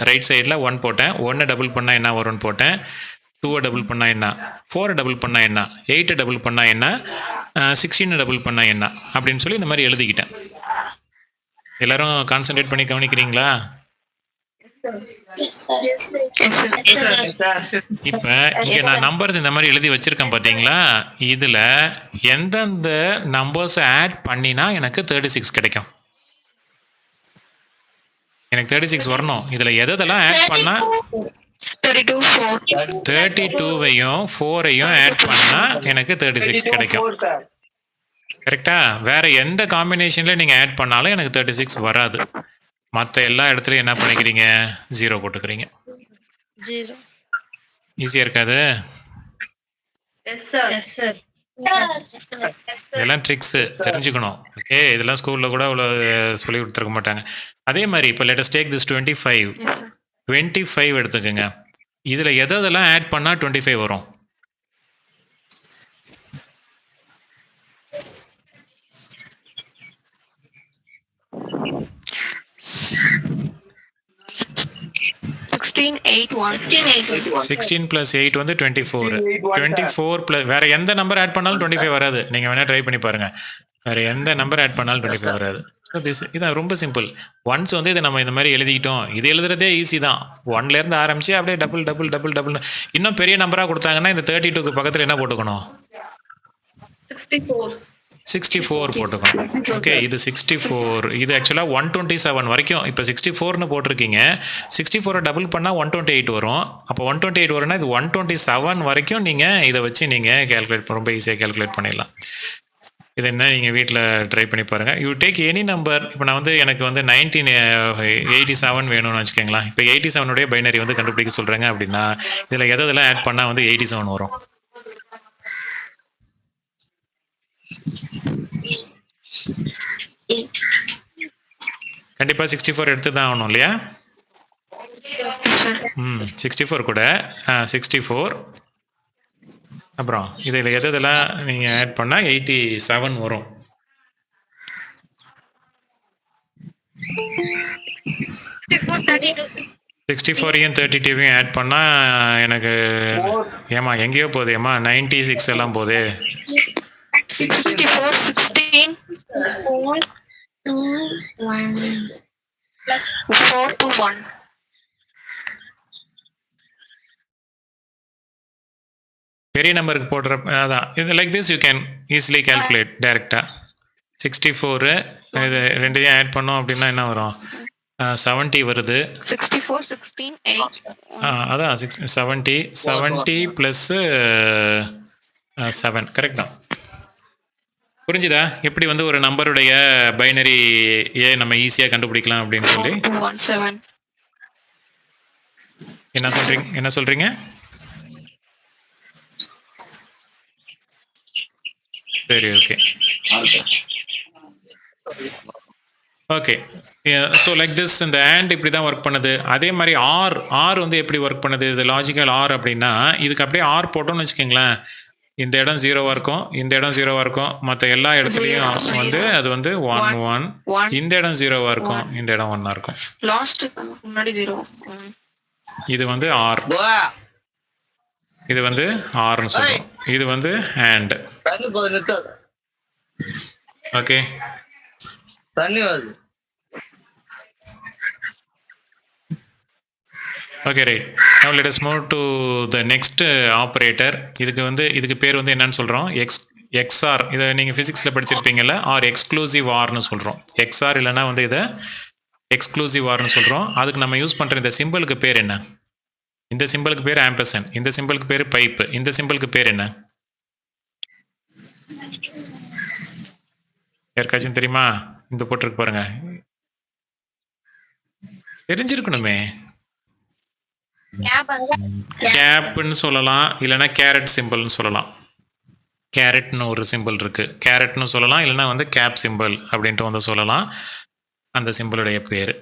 ரைட் சைடில் 1 போட்டேன். 1 டபுள் பண்ணால் என்ன வரும்னு போட்டேன். 2 டபுள் பண்ணால் என்ன? 4 டபுள் பண்ணால் என்ன? 8 டபுள் பண்ணால் என்ன? 16 டபுள் பண்ணால் என்ன அப்படின்னு சொல்லி இந்த மாதிரி எழுதிக்கிட்டேன். எல்லாரும் கான்சென்ட்ரேட் பண்ணி கவனிக்கிறீங்களா? இப்போ இங்கே நான் நம்பர்ஸ் இந்த மாதிரி எழுதி வச்சுருக்கேன் பார்த்தீங்களா? இதில் எந்தெந்த நம்பர்ஸை ஆட் பண்ணினா எனக்கு 36 கிடைக்கும்? எனக்கு 36 வரணும். இதில் எதெல்லாம் ஆட் பண்ணால் 32வையும் 4ஐயும் ஆட் பண்ணால் எனக்கு 36 கிடைக்கும். கரெக்டா? வேற எந்த காம்பினேஷனில் நீங்கள் ஆட் பண்ணாலும் எனக்கு 36 வராது. மற்ற எல்லா இடத்துலையும் என்ன பண்ணிக்கிறீங்க? 0 போட்டுக்கிறீங்க. ஈஸியாக இருக்காது? இதெல்லாம் ட்ரிக்ஸு தெரிஞ்சுக்கணும். ஓகே, இதெல்லாம் ஸ்கூலில் கூட அவ்வளோ சொல்லி கொடுத்துருக்க மாட்டாங்க. அதே மாதிரி இப்போ லேட்டஸ்ட் டேக் திஸ் 25 எடுத்துக்கோங்க. இதில் எதெல்லாம் ஆட் பண்ணால் 25 வரும்? சிக்ஸ்டீன் ப்ளஸ் 8 வந்து 24. 24 ப்ளஸ் வேறு எந்த நம்பர் ஆட் பண்ணாலும் 25 வராது. நீங்கள் வேணால் ட்ரை பண்ணி பாருங்கள். வேறு எந்த நம்பர் ஆட் பண்ணாலும் 25 வராது. ஸோ இதான் ரொம்ப சிம்பிள். ஒன்ஸ் வந்து இதை நம்ம இந்த மாதிரி எழுதிக்கிட்டோம். இது எழுதுறதே ஈஸி தான். 1லேருந்து ஆரம்பித்து அப்படியே டபுள் டபுள் டபுள் டபுள். இன்னும் பெரிய நம்பராக கொடுத்தாங்கன்னா இந்த 32க்கு பக்கத்தில் என்ன போட்டுக்கணும்? 64 போட்டுக்கணும். ஓகே, இது 64. இது ஆக்சுவலாக 127 வரைக்கும். இப்போ 64ன்னு போட்டிருக்கீங்க. 64 டபுள் பண்ணால் 128 வரும். அப்போ 128 வரும்னா இது 127 வரைக்கும் நீங்கள் இதை வச்சு நீங்கள் கேல்குலேட் ரொம்ப ஈஸியாக கேல்குலேட் பண்ணிடலாம். இது என்ன, நீங்கள் வீட்டில் ட்ரை பண்ணி பாருங்கள். You take any number. இப்போ நான் வந்து எனக்கு வந்து 1987 வேணும்னு வச்சுக்கோங்களேன். இப்போ 87 பைனரி வந்து கண்டுபிடிக்க சொல்கிறேங்க அப்படின்னா இதில் எதெல்லாம் ஆட் பண்ணால் வந்து 87 வரும்? கண்டிப்பாக 64 எடுத்து தான் ஆகணும் இல்லையா? 64 கூட 64. அப்புறம் இதில் எதெல்லாம் நீங்கள் ஆட் பண்ணால் 87 வரும்? சிக்ஸ்டி-ஃபோரையும் 32வையும் ஆட் பண்ணால் எனக்கு ஏமா எங்கேயோ போகுது ஏமா 96 எல்லாம் போகுது. 64 16 4 2 1 plus 4 to 1. பெரிய நம்பருக்கு போடுற அதான் இது like this you can easily calculate டைரெக்டாக 64 இது ரெண்டையும் ஆட் பண்ணோம் அப்படின்னா என்ன வரும் 70 வருது 64, 16, 8. அதான் 70 ப்ளஸ் 7 கரெக்ட் தான். புரிஞ்சுதா எப்படி வந்து ஒரு நம்பருடைய பைனரி நம்ம ஈஸியாக கண்டுபிடிக்கலாம் அப்படின்னு சொல்லி 17. என்ன சொல்றீங்க சரி okay okay so like this இந்த ஆண்ட் இப்படி தான் ஒர்க் பண்ணுது. அதே மாதிரி ஆர் வந்து எப்படி ஒர்க் பண்ணுது இது லாஜிக்கல் ஆர் அப்படின்னா இதுக்கு அப்படியே ஆர் போட்டோம்னு வச்சுக்கோங்களேன் இந்த இடம் 0வா இருக்கும் இந்த இடம் 0வா இருக்கும் மற்ற எல்லா இடத்துலையும் வந்து அது வந்து 1 1 இந்த இடம் 0வா இருக்கும் இந்த இடம் 1ஆ இருக்கும். லாஸ்ட்டுக்கு முன்னாடி 0. இது வந்து ஆர் இது வந்து ஆர்னு சொல்றோம் இது வந்து ஆண்ட் ஓகே தண்ணி வருது. Okay right now let us move to the next operator. இதுக்கு பேர் வந்து என்னன்னு சொல்கிறோம் XOR. இதை நீங்கள் ஃபிசிக்ஸில் படிச்சிருப்பீங்கல்ல ஆர் எக்ஸ்க்ளூசிவ் ஆர்னு சொல்கிறோம். XOR இல்லைன்னா வந்து இதை எக்ஸ்க்ளூசிவ் ஆர்னு சொல்கிறோம். அதுக்கு நம்ம யூஸ் பண்ணுற இந்த சிம்பிளுக்கு பேர் என்ன? இந்த சிம்பிளுக்கு பேர் ஆம்பர்சன், இந்த சிம்பிளுக்கு பேர் பைப்பு, இந்த சிம்பிளுக்கு பேர் என்ன யாருக்காச்சும் தெரியுமா? இந்த போட்டிருக்கு பாருங்க தெரிஞ்சிருக்கணுமே. கேப்னு சொல்லலாம் இல்லைன்னா கேரட் சிம்பிள்னு சொல்லலாம். கேரட்னு ஒரு சிம்பிள் இருக்குது கேரட்னு சொல்லலாம் இல்லைன்னா வந்து கேப் சிம்பிள் அப்படின்ட்டு வந்து சொல்லலாம். அந்த சிம்பிளுடைய பேர்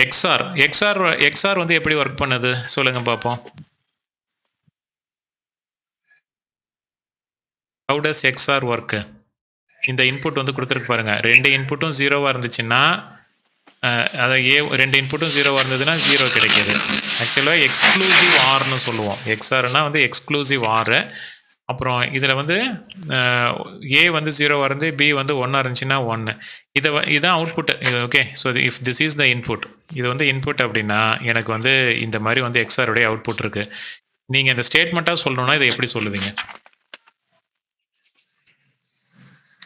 எக்ஸ்ஆர் வந்து எப்படி ஒர்க் பண்ணுது சொல்லுங்க பார்ப்போம். How does XOR work? இந்த இன்புட் வந்து கொடுத்துருக்கு பாருங்க ரெண்டு இன்புட்டும் 0வா இருந்துச்சுன்னா அதாவது ரெண்டு இன்புட்டும் 0வா இருந்ததுன்னா 0 கிடைக்கிது. ஆக்சுவலாக எக்ஸ்க்ளூசிவ் ஆர்னு சொல்லுவோம். எக்ஸ்ஆர்னா வந்து எக்ஸ்க்ளூசிவ் ஆர். அப்புறம் இதில் வந்து ஏ வந்து 0வா இருந்து பி வந்து 1ஆ இருந்துச்சுன்னா 1. இதுதான் output. Okay so if this is the input இது வந்து இன்புட் அப்படின்னா எனக்கு வந்து இந்த மாதிரி வந்து எக்ஸ்ஆருடைய அவுட்புட் இருக்குது. நீங்கள் இந்த ஸ்டேட்மெண்ட்டாக சொல்லணும்னா இதை எப்படி சொல்லுவீங்க?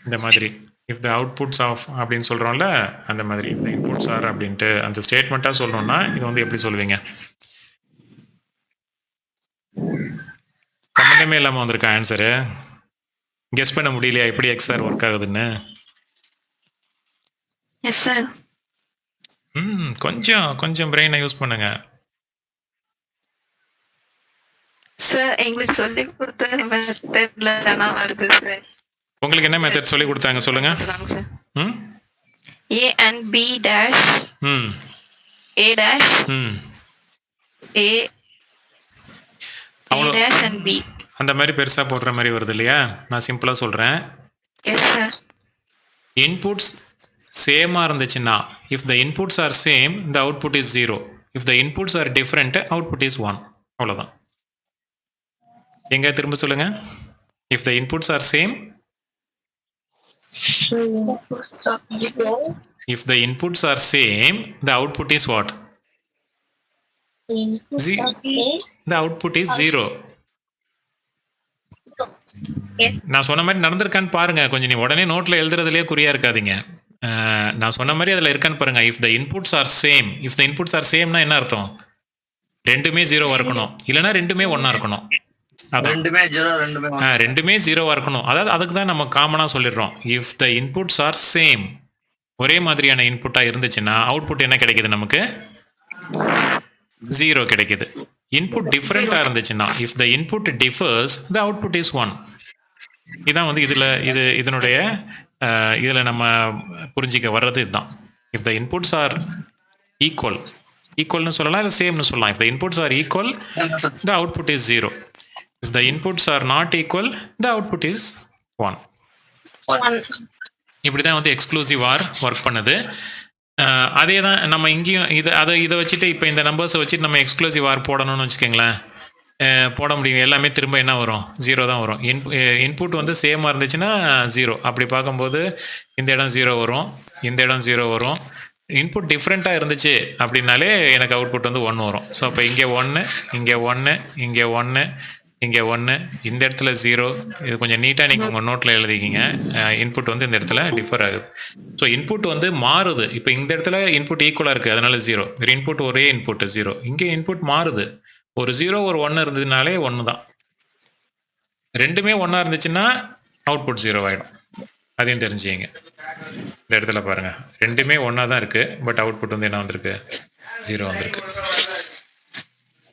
இந்த மாதிரி இஃப் த அவுட்புட்ஸ் ஆஃப் அப்படின்னு சொல்கிறோம்ல அந்த மாதிரி இஃப் த இன்புட்ஸ் ஆர் அப்படின்ட்டு அந்த ஸ்டேட்மெண்ட்டாக சொல்லணும்னா இது வந்து எப்படி சொல்லுவீங்க? சம்மந்தமே இல்லாமல் வந்திருக்க ஆன்சரு கெஸ் பண்ண முடியலையா எப்படி எக்ஸ்ஆர் ஒர்க் ஆகுதுன்னு? Yes sir. கொஞ்சம் பிரெயினை யூஸ் பண்ணுங்க சார். எங்களுக்கு சொல்லி கொடுத்த மெத்தட்ல தான் வருது சார். உங்களுக்கு என்ன மெத்தட் சொல்லி கொடுத்தாங்க சொல்லுங்க. A and B dash A dash A dash and B அந்த மாதிரி பெருசா போடுற மாதிரி வருது இல்லையா? நான் சிம்பிளா சொல்றேன். Yes sir. இன்புட்ஸ் சேமா இருந்துச்சுன்னா if the inputs R same the output is 0. If the inputs R different output is 1. அவ்வளோதான். எங்க திரும்ப சொல்லுங்க. If the inputs R same if the inputs are same the output is what? The output is 0. நான் சொன்ன மாதிரி நடந்திருக்கான்னு பாருங்க. கொஞ்சம் நீ உடனே நோட்ல எழுதுறதுலயே குறியா இருக்காதீங்க. நான் சொன்ன மாதிரி அதுல இருக்கான்னு பாருங்க. if the inputs are same if the inputs are sameனா என்ன அர்த்தம்? ரெண்டுமே 0வா இருக்கணும் இல்லனா ரெண்டுமே 1ஆ இருக்கணும். ரெண்டுமே 0வா இருக்கணும். அதாவது அதுக்கு தான் நம்ம காமனா சொல்லிடுறோம் if the inputs R same. ஒரே மாதிரியான இன்புட்டா இருந்துச்சுன்னா அவுட்புட் என்ன கிடைக்குது நமக்கு? 0 கிடைக்குது. இன்புட் டிஃபரெண்டா இருந்துச்சுன்னா if the input differs the output is 1. இதான் வந்து இதனுடைய இதுல நம்ம புரிஞ்சிக்க வர்றது இதுதான். இஃப் த இன்புட்ஸ் ஆர் ஈக்குவல்னு சொல்லலாம் இல்லை சேம்னு சொல்லலாம். If the inputs are equal the output is 0. If the inputs are not equal, the output is 1. இப்படி தான் வந்து எக்ஸ்க்ளூசிவ் ஆர் ஒர்க் பண்ணுது. அதே தான் நம்ம இங்கேயும் இதை வச்சுட்டு இப்போ இந்த நம்பர்ஸை வச்சுட்டு நம்ம எக்ஸ்க்ளூசிவ் ஆர் போடணும்னு வச்சுக்கோங்களேன். போட முடியும். எல்லாமே திரும்ப என்ன வரும்? 0 தான் வரும். இன்புட் வந்து சேமாக இருந்துச்சுன்னா 0. அப்படி பார்க்கும்போது இந்த இடம் 0 வரும், இந்த இடம் 0 வரும். இன்புட் டிஃப்ரெண்ட்டாக இருந்துச்சு அப்படின்னாலே எனக்கு அவுட்புட் வந்து 1 வரும். ஸோ அப்போ இங்கே 1, இங்கே 1, இங்கே 1, இங்கே 1, இந்த இடத்துல 0. இது கொஞ்சம் நீட்டாக நீங்கள் உங்கள் நோட்டில் எழுதிக்கிங்க. இன்புட் வந்து இந்த இடத்துல டிஃபர் ஆகுது. ஸோ இன்புட் வந்து மாறுது. இப்போ இந்த இடத்துல இன்புட் ஈக்குவலாக இருக்குது, அதனால 0. ஒரு இன்புட் ஒரே இன்புட் 0. இங்கே இன்புட் மாறுது. ஒரு 0 ஒரு 1 இருந்ததுனாலே 1 தான். ரெண்டுமே 1 இருந்துச்சுன்னா அவுட்புட் 0 ஆகிடும். அதையும் தெரிஞ்சுங்க. இந்த இடத்துல பாருங்கள், ரெண்டுமே 1 தான் இருக்குது, பட் அவுட்புட் வந்து என்ன வந்திருக்கு? 0 வந்திருக்கு.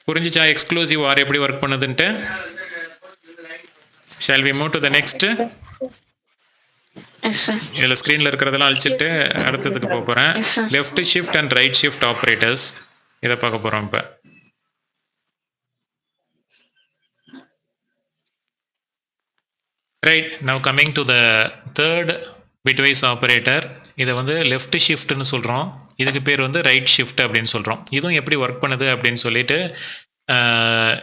புரிஞ்சிச்சா எக்ஸ்க்ளூசிவ் ஆர் எப்படி ஒர்க் பண்ணுதுன்ட்டு? Shall we move to the next? இதில் ஸ்க்ரீனில் இருக்கிறதெல்லாம் அழிச்சிட்டு அடுத்ததுக்கு போக போகிறேன். Left shift and right shift operators இதை பார்க்க போகிறோம் இப்போ. Right, now coming to the third bitwise operator. இதை வந்து லெஃப்ட் ஷிஃப்ட்னு சொல்கிறோம். இதுக்கு பேர் வந்து ரைட் ஷிஃப்ட் அப்படின்னு சொல்கிறோம். இதுவும் எப்படி ஒர்க் பண்ணுது அப்படின்னு சொல்லிட்டு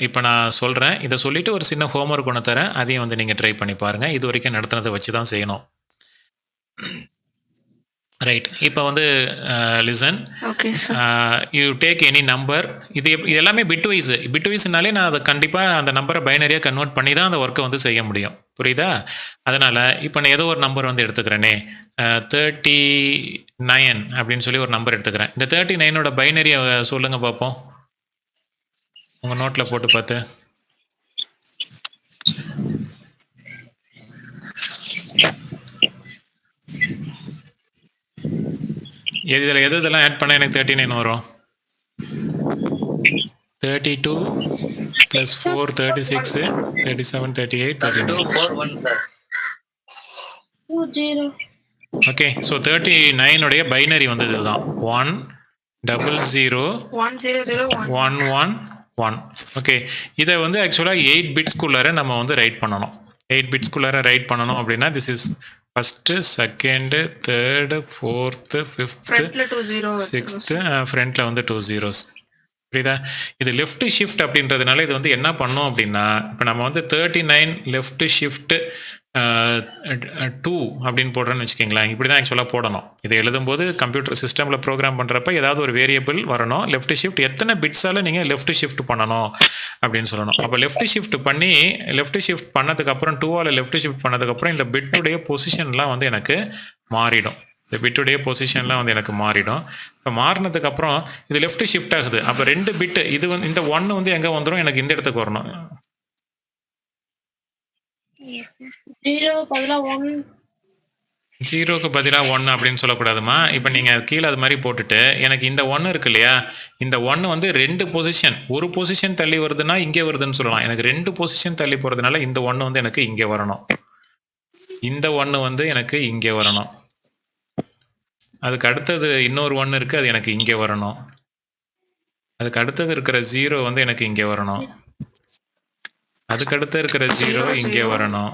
இப்போ நான் சொல்கிறேன். இதை சொல்லிவிட்டு ஒரு சின்ன ஹோம்ஒர்க் ஒன்று தரேன், அதையும் வந்து நீங்கள் ட்ரை பண்ணி பாருங்கள். இது வரைக்கும் நடத்துனதை வச்சு தான் செய்யணும். ரைட், இப்போ வந்து listen, you take any number. இது எல்லாமே பிட்வைஸ். பிட்வைஸ்னாலே நான் அதை கண்டிப்பாக அந்த நம்பரை பைனரியாக கன்வெர்ட் பண்ணி தான் அந்த ஒர்க்கை வந்து செய்ய முடியும். புரியுதா? அதனால் இப்போ நான் ஏதோ ஒரு நம்பர் வந்து எடுத்துக்கிறேனே, 39 அப்படின்னு சொல்லி ஒரு நம்பர் எடுத்துக்கிறேன். இந்த 39ஓட பைனரியை சொல்லுங்கள் பார்ப்போம், உங்கள் நோட்டில் போட்டு பார்த்து. இதில் எதெல்லாம் ஆட் பண்ணால் எனக்கு 39 வரும்? 32 + 4 36 37 38 39. ஓகே, ஸோ 39உடைய பைனரி வந்து இதுதான் 1001111. ஓகே, இதை வந்து ஆக்சுவலாக 8 பிட்ஸ்குள்ளார நம்ம வந்து ரைட் பண்ணணும். 8 பிட்ஸ்குள்ளார ரைட் பண்ணணும் அப்படின்னா this is first, second, third, fourth, fifth, sixth, ஃப்ரண்ட்டில் வந்து 2 zeros. புரியுதா? இது லெஃப்ட் ஷிஃப்ட் அப்படின்றதுனால இது வந்து என்ன பண்ணோம் அப்படின்னா, இப்போ நம்ம வந்து 39 லெஃப்ட் ஷிஃப்ட் 2 அப்படின்னு போடுறோன்னு வச்சுக்கிங்களேன். இப்படி தான் ஆக்சுவலாக போடணும். இதை எழுதும்போது கம்ப்யூட்டர் சிஸ்டமில் ப்ரோக்ராம் பண்ணுறப்ப ஏதாவது ஒரு வேரியபிள் வரணும். லெஃப்ட் ஷிஃப்ட் எத்தனை பிட்ஸால் நீங்கள் லெஃப்ட் ஷிஃப்ட் பண்ணணும் அப்படின்னு சொல்லணும். அப்போ லெஃப்ட் ஷிஃப்ட் பண்ணி லெஃப்ட் ஷிஃப்ட் பண்ணதுக்கப்புறம் 2ஆல் லெஃப்ட் ஷிஃப்ட் பண்ணதுக்கப்புறம் இந்த பிட்டுடைய பொசிஷன்லாம் வந்து எனக்கு மாறிடும். இந்த பிட்டுடைய பொசிஷன்லாம் வந்து எனக்கு மாறிடும். இப்போ மாறினதுக்கப்புறம் இது லெஃப்ட் ஷிஃப்ட் ஆகுது. அப்போ 2 பிட்டு இது வந்து இந்த 1 வந்து எங்கே வந்துடும்? எனக்கு இந்த இடத்துக்கு வரணும். 0க்கு பதிலாக 1 அப்படின்னு சொல்லக்கூடாதுமா. இப்போ நீங்கள் கீழே அது மாதிரி போட்டுட்டு எனக்கு இந்த 1 இருக்கு இல்லையா, இந்த 1 வந்து 2 பொசிஷன், ஒரு பொசிஷன் தள்ளி வருதுன்னா இங்கே வருதுன்னு சொல்லலாம். எனக்கு 2 பொசிஷன் தள்ளி போகிறதுனால இந்த 1 வந்து எனக்கு இங்கே வரணும், இந்த 1 வந்து எனக்கு இங்கே வரணும். அதுக்கு அடுத்தது இன்னொரு 1 இருக்குது, அது எனக்கு இங்கே வரணும். அதுக்கு அடுத்தது இருக்கிற 0 வந்து எனக்கு இங்கே வரணும். அதுக்கு அடுத்து இருக்கிற 0 இங்கே வரணும்.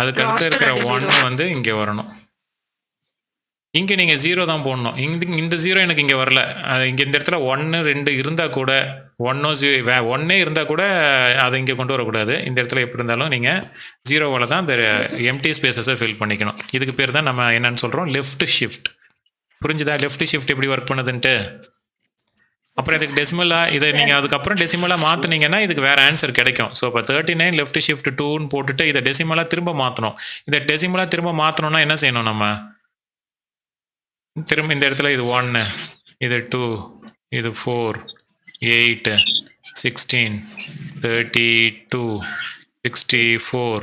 அதுக்கு அடுத்து இருக்கிற 1 வந்து இங்கே வரணும். இங்கே நீங்கள் 0 தான் போடணும். இந்த 0 எனக்கு இங்கே வரல. இங்கே இந்த இடத்துல 1 2 இருந்தால் கூட 1 இருந்தால் கூட அதை இங்கே கொண்டு வரக்கூடாது. இந்த இடத்துல எப்படி இருந்தாலும் நீங்கள் 0வால் தான் இந்த எம்டி ஸ்பேசஸை ஃபில் பண்ணிக்கணும். இதுக்கு பேர் தான் நம்ம என்னன்னு சொல்கிறோம், லெஃப்ட் ஷிஃப்ட். புரிஞ்சுதா? லெஃப்ட் ஷிஃப்ட் எப்படி ஒர்க் பண்ணுதுன்ட்டு. அப்புறம் இதுக்கு டெசிமலாக இதை நீங்கள் அதுக்கப்புறம் டெசிமலாக மாற்றினீங்கன்னா இதுக்கு வேறு ஆன்சர் கிடைக்கும். ஸோ இப்போ 39 லெஃப்ட் ஷிஃப்ட் 2ன்னு போட்டுட்டு இதை டெசிமலாக திரும்ப மாற்றணும். இதை டெசிமலாக திரும்ப மாற்றணும்னா என்ன செய்யணும்? நம்ம திரும்ப இந்த இடத்துல இது 1, இது 2, இது 4, 8, 16, 32, 64,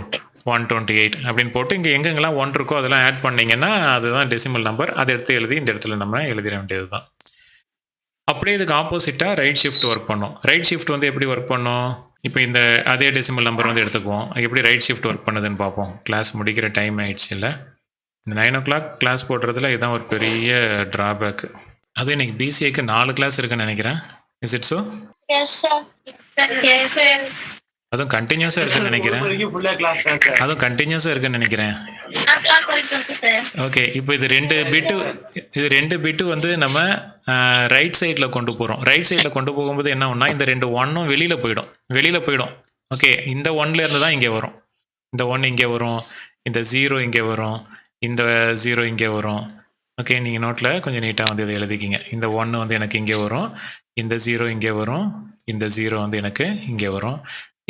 128 அப்படின்னு போட்டு இங்கே எங்கெங்கெல்லாம் 1 இருக்கோ அதெல்லாம் ஆட் பண்ணிங்கன்னா அதுதான் டெசிமல் நம்பர். அதை எடுத்து எழுதி இந்த இடத்துல நம்ம எழுதிட வேண்டியது தான். அப்படியே இதுக்கு ஆப்போசிட்டாக ரைட் ஷிஃப்ட் ஒர்க் பண்ணும். ரைட் ஷிஃப்ட் வந்து எப்படி ஒர்க் பண்ணும்? இப்போ இந்த அதே டெசிமல் நம்பர் வந்து எடுத்துக்குவோம். எப்படி ரைட் ஷிஃப்ட் ஒர்க் பண்ணுதுன்னு பார்ப்போம். கிளாஸ் முடிக்கிற டைம் ஆயிடுச்சு இல்லை? இந்த 9 o'clock கிளாஸ் போடுறதுல இதுதான் ஒரு பெரிய ட்ராபேக்கு. அதுவும் இன்னைக்கு பிசிஏக்கு 4 கிளாஸ் இருக்குன்னு நினைக்கிறேன். Is it so? அதுவும் கண்டினியூஸாக இருக்குன்னு நினைக்கிறேன். சார். ஓகே, இப்போ இது ரெண்டு பிட்டு வந்து நம்ம ரைட் சைடில் கொண்டு போகிறோம். ரைட் சைடில் கொண்டு போகும்போது என்ன ஒன்றா இந்த ரெண்டு ஒன்னும் வெளியில் போயிடும். ஓகே, இந்த ஒன்லேருந்து தான் இங்கே வரும். இந்த ஒன் இங்கே வரும், இந்த 0 இங்கே வரும், இந்த 0 இங்கே வரும். ஓகே, நீங்கள் நோட்டில் கொஞ்சம் நீட்டாக வந்து இதை எழுதிக்கிங்க. இந்த ஒன்று வந்து எனக்கு இங்கே வரும், இந்த 0 இங்கே வரும், இந்த 0 வந்து எனக்கு இங்கே வரும்.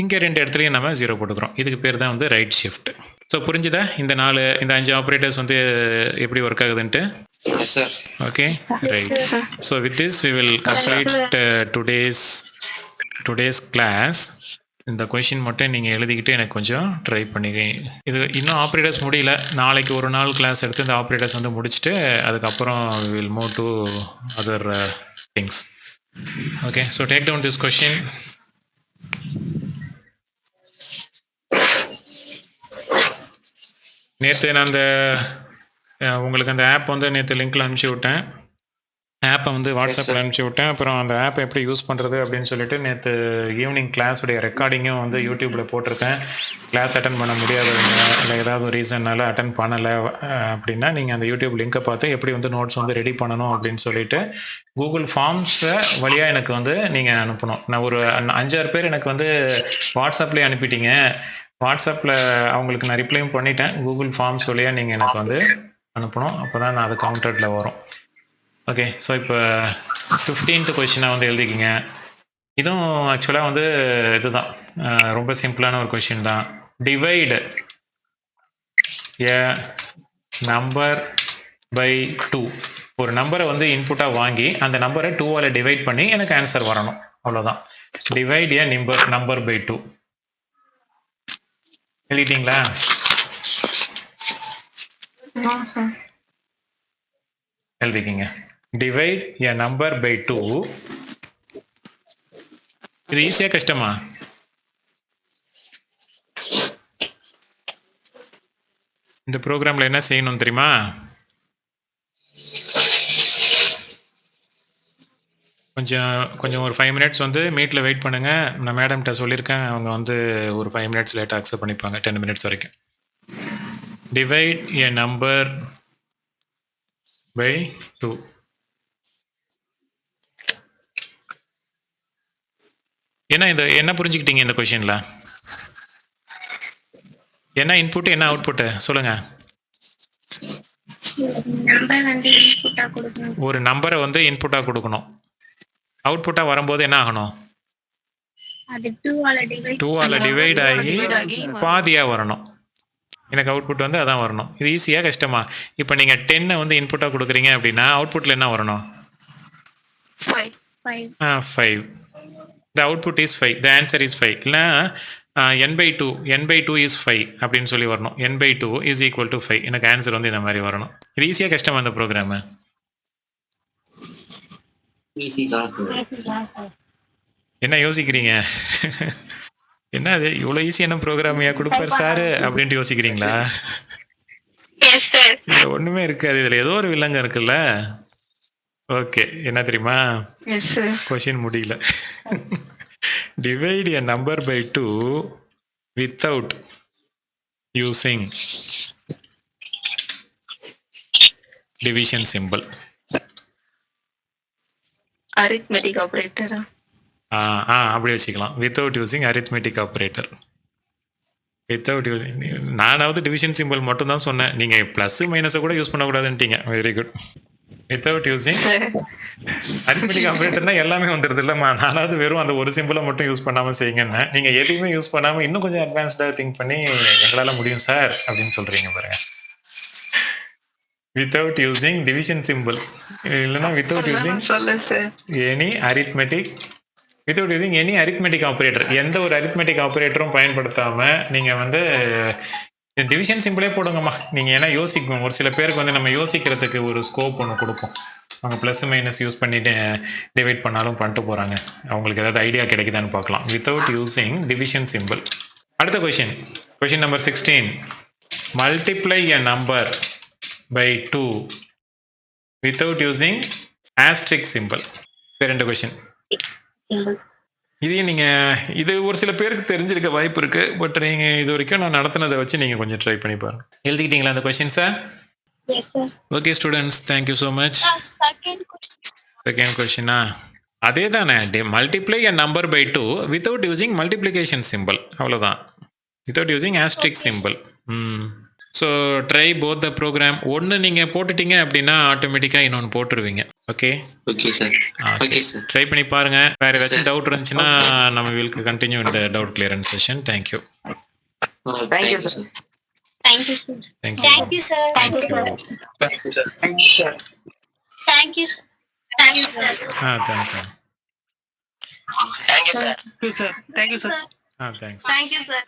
இங்கே ரெண்டு இடத்துலையும் நம்ம 0 போட்டுக்கிறோம். இதுக்கு பேர் தான் வந்து ரைட் ஷிஃப்ட். ஸோ புரிஞ்சுதா இந்த 5 ஆப்ரேட்டர்ஸ் வந்து எப்படி ஒர்க் ஆகுதுன்ட்டு? Yes sir. Okay, right. So with this we will complete today's class. இந்த கொஷின் மட்டும் நீங்கள் எழுதிக்கிட்டு எனக்கு கொஞ்சம் ட்ரை பண்ணிக்க. இது இன்னும் ஆப்ரேட்டர்ஸ் முடியல. நாளைக்கு ஒரு நாள் கிளாஸ் எடுத்து இந்த ஆப்ரேட்டர்ஸ் வந்து முடிச்சுட்டு அதுக்கப்புறம் will move to other things. Okay, so take down this question. நேற்று நான் உங்களுக்கு அந்த ஆப் வந்து நேற்று லிங்க்கில் அனுப்பிச்சி விட்டேன். ஆப்பை வந்து வாட்ஸ்அப்பில் அனுப்பிச்சி விட்டேன். அப்புறம் அந்த ஆப்பை எப்படி யூஸ் பண்ணுறது அப்படின்னு சொல்லிட்டு நேற்று ஈவினிங் கிளாஸுடைய ரெக்கார்டிங்கும் வந்து யூடியூப்பில் போட்டிருக்கேன். கிளாஸ் அட்டன் பண்ண முடியாதவங்க இல்லை ஏதாவது ஒரு ரீசன்னால் அட்டன் பண்ணலை அப்படின்னா நீங்கள் அந்த யூடியூப் லிங்க்கை பார்த்து எப்படி வந்து நோட்ஸ் வந்து ரெடி பண்ணணும் அப்படின்னு சொல்லிட்டு கூகுள் ஃபார்ம்ஸை வழியாக எனக்கு வந்து நீங்கள் அனுப்பணும். நான் ஒரு 5-6 பேர் எனக்கு வந்து வாட்ஸ்அப்லேயே அனுப்பிட்டீங்க. வாட்ஸ்அப்பில் அவங்களுக்கு நான் ரிப்ளையும் பண்ணிட்டேன். கூகுள் ஃபார்ம்ஸ் வழியாக நீங்கள் எனக்கு வந்து அனுப்பணும். அப்போ தான் நான் அது கவுண்டரில் வரும். ஓகே, ஸோ இப்போ 15th கொஷினை வந்து எழுதிக்கிங்க. இதுவும் ஆக்சுவலாக வந்து இதுதான், ரொம்ப சிம்பிளான ஒரு கொஷின் தான். Divide a number by 2. ஒரு நம்பரை வந்து இன்புட்டாக வாங்கி அந்த நம்பரை 2ஆல் டிவைட் பண்ணி எனக்கு ஆன்சர் வரணும். அவ்வளோதான். Divide a number by 2. எழுதிட்டீங்களா? எழுதிக்கிங்க. Divide a number by 2. இது ஈஸியாக கஷ்டமா? இந்த ப்ரோக்ராமில் என்ன செய்யணும் தெரியுமா? கொஞ்சம் ஒரு 5 minutes வந்து மீட்டில் வெயிட் பண்ணுங்கள். நான் மேடம்கிட்ட சொல்லியிருக்கேன். அவங்க வந்து ஒரு 5 minutes லேட்டாக அக்செப்ட் பண்ணிப்பாங்க, 10 minutes வரைக்கும். Divide a number by 2. என்ன புரிஞ்சுக்கிட்டீங்க இந்த கொஷினில்? என்ன இன்புட்டு என்ன அவுட்புட்டு சொல்லுங்கள். ஒரு நம்பரை வந்து இன்புட்டாக கொடுக்கணும். அவுட்புட்டாக வரும்போது என்ன ஆகணும்? 2ஆல் டிவைட் ஆகி பாதியாக வரணும். எனக்கு அவுட்புட் வந்து அதான் வரணும். இது ஈஸியாக கஷ்டமா? இப்போ நீங்கள் 10 வந்து இன்புட்டாக கொடுக்குறீங்க அப்படின்னா அவுட்புட்டில் என்ன வரணும்? 5. The output is 5. The answer is 5. இல்லைனா n/2 is 5 அப்படின்னு சொல்லி வரணும். n/2 is equal to 5. எனக்கு ஆன்சர் வந்து இந்த மாதிரி வரணும். இது ஈஸியாக கஷ்டமா இந்த ப்ரோக்ராமு? என்ன யோசிக்கிறீங்க? என்ன அது இவ்வளோ ஈஸியான ப்ரோக்ராமையா கொடுப்பார் சார் அப்படின்ட்டு யோசிக்கிறீங்களா? இதில் ஒன்றுமே இருக்காது. இதில் ஏதோ ஒரு வில்லங்க இருக்குல்ல. ஓகே, என்ன தெரியுமா? கொஷின் முடியல. Divide a number by 2 without using division simple. Arithmetic ஆபரேட்டரா? அப்படி வச்சுக்கலாம். Without using arithmetic operator. Without using, நானாவது டிவிஷன் சிம்பிள் மட்டும் தான் சொன்னேன். நீங்கள் ப்ளஸ் மைனஸை கூட யூஸ் பண்ணக்கூடாதுன்ட்டீங்க. Very good. Without using arithmetic ஆப்ரேட்டர்னா எல்லாமே வந்துடுது இல்லைம்மா. நானாவது வெறும் அந்த ஒரு சிம்பிளை மட்டும் யூஸ் பண்ணாமல் செய்யுங்கன்னு. நீங்கள் எதையுமே யூஸ் பண்ணாமல் இன்னும் கொஞ்சம் அட்வான்ஸ்டாக திங்க் பண்ணி எங்களால் முடியும் சார் அப்படின்னு சொல்கிறீங்க பாருங்க. வித்தவுட் யூசிங் டிவிஷன் சிம்பிள் இல்லைன்னா without using any arithmetic operator. எந்த ஒரு அரித்மெட்டிக் ஆப்ரேட்டரும் பயன்படுத்தாமல் நீங்கள் வந்து டிவிஷன் சிம்பிளே போடுங்கம்மா. நீங்கள் ஏன்னா யோசிக்கணும். ஒரு சில பேருக்கு வந்து நம்ம யோசிக்கிறதுக்கு ஒரு ஸ்கோப் ஒன்று கொடுப்போம். அவங்க ப்ளஸ் மைனஸ் யூஸ் பண்ணிட்டு டிவைட் பண்ணாலும் பண்ணிட்டு போகிறாங்க. அவங்களுக்கு ஏதாவது ஐடியா கிடைக்குதான்னு பார்க்கலாம். Without using division simple. அடுத்த question number 16. Multiply a number by 2 without using asterisk simple. ரெண்டு கொஷின். இதையும் நீங்கள் இது ஒரு சில பேருக்கு தெரிஞ்சிருக்க வாய்ப்பு இருக்குது. பட் நீங்கள் இது வரைக்கும் நான் நடத்தினதை வச்சு நீங்கள் கொஞ்சம் ட்ரை பண்ணி பாருங்க. எழுதிக்கிட்டீங்களா அந்த கொஷின்ஸை? Yes, sir. Okay students, thank you so much. Second question. Second கொஷினா அதே தானே, multiply a number by 2 without using multiplication simple, அவ்வளோதான். Without using asterisk simple. So try both the program. ஒன்று நீங்கள் போட்டுட்டீங்க அப்படின்னா ஆட்டோமேட்டிக்காக இன்னொன்று போட்டுருவீங்க. Okay okay sir. Okay sir. Try பண்ணி பாருங்க. வேற ஏதாச்சும் டவுட் இருந்துச்சுன்னா நம்ம வில் கண்டினியூ இந்த doubt clearance session. Thank you. Thank you sir. Thank you, sir. Thank you. Thank you, sir. Thank you, sir. Thank you, sir. Thank you, sir. Thank you. Thank you sir. Thank you, sir. Thank you, sir. Thanks. Thank you, sir.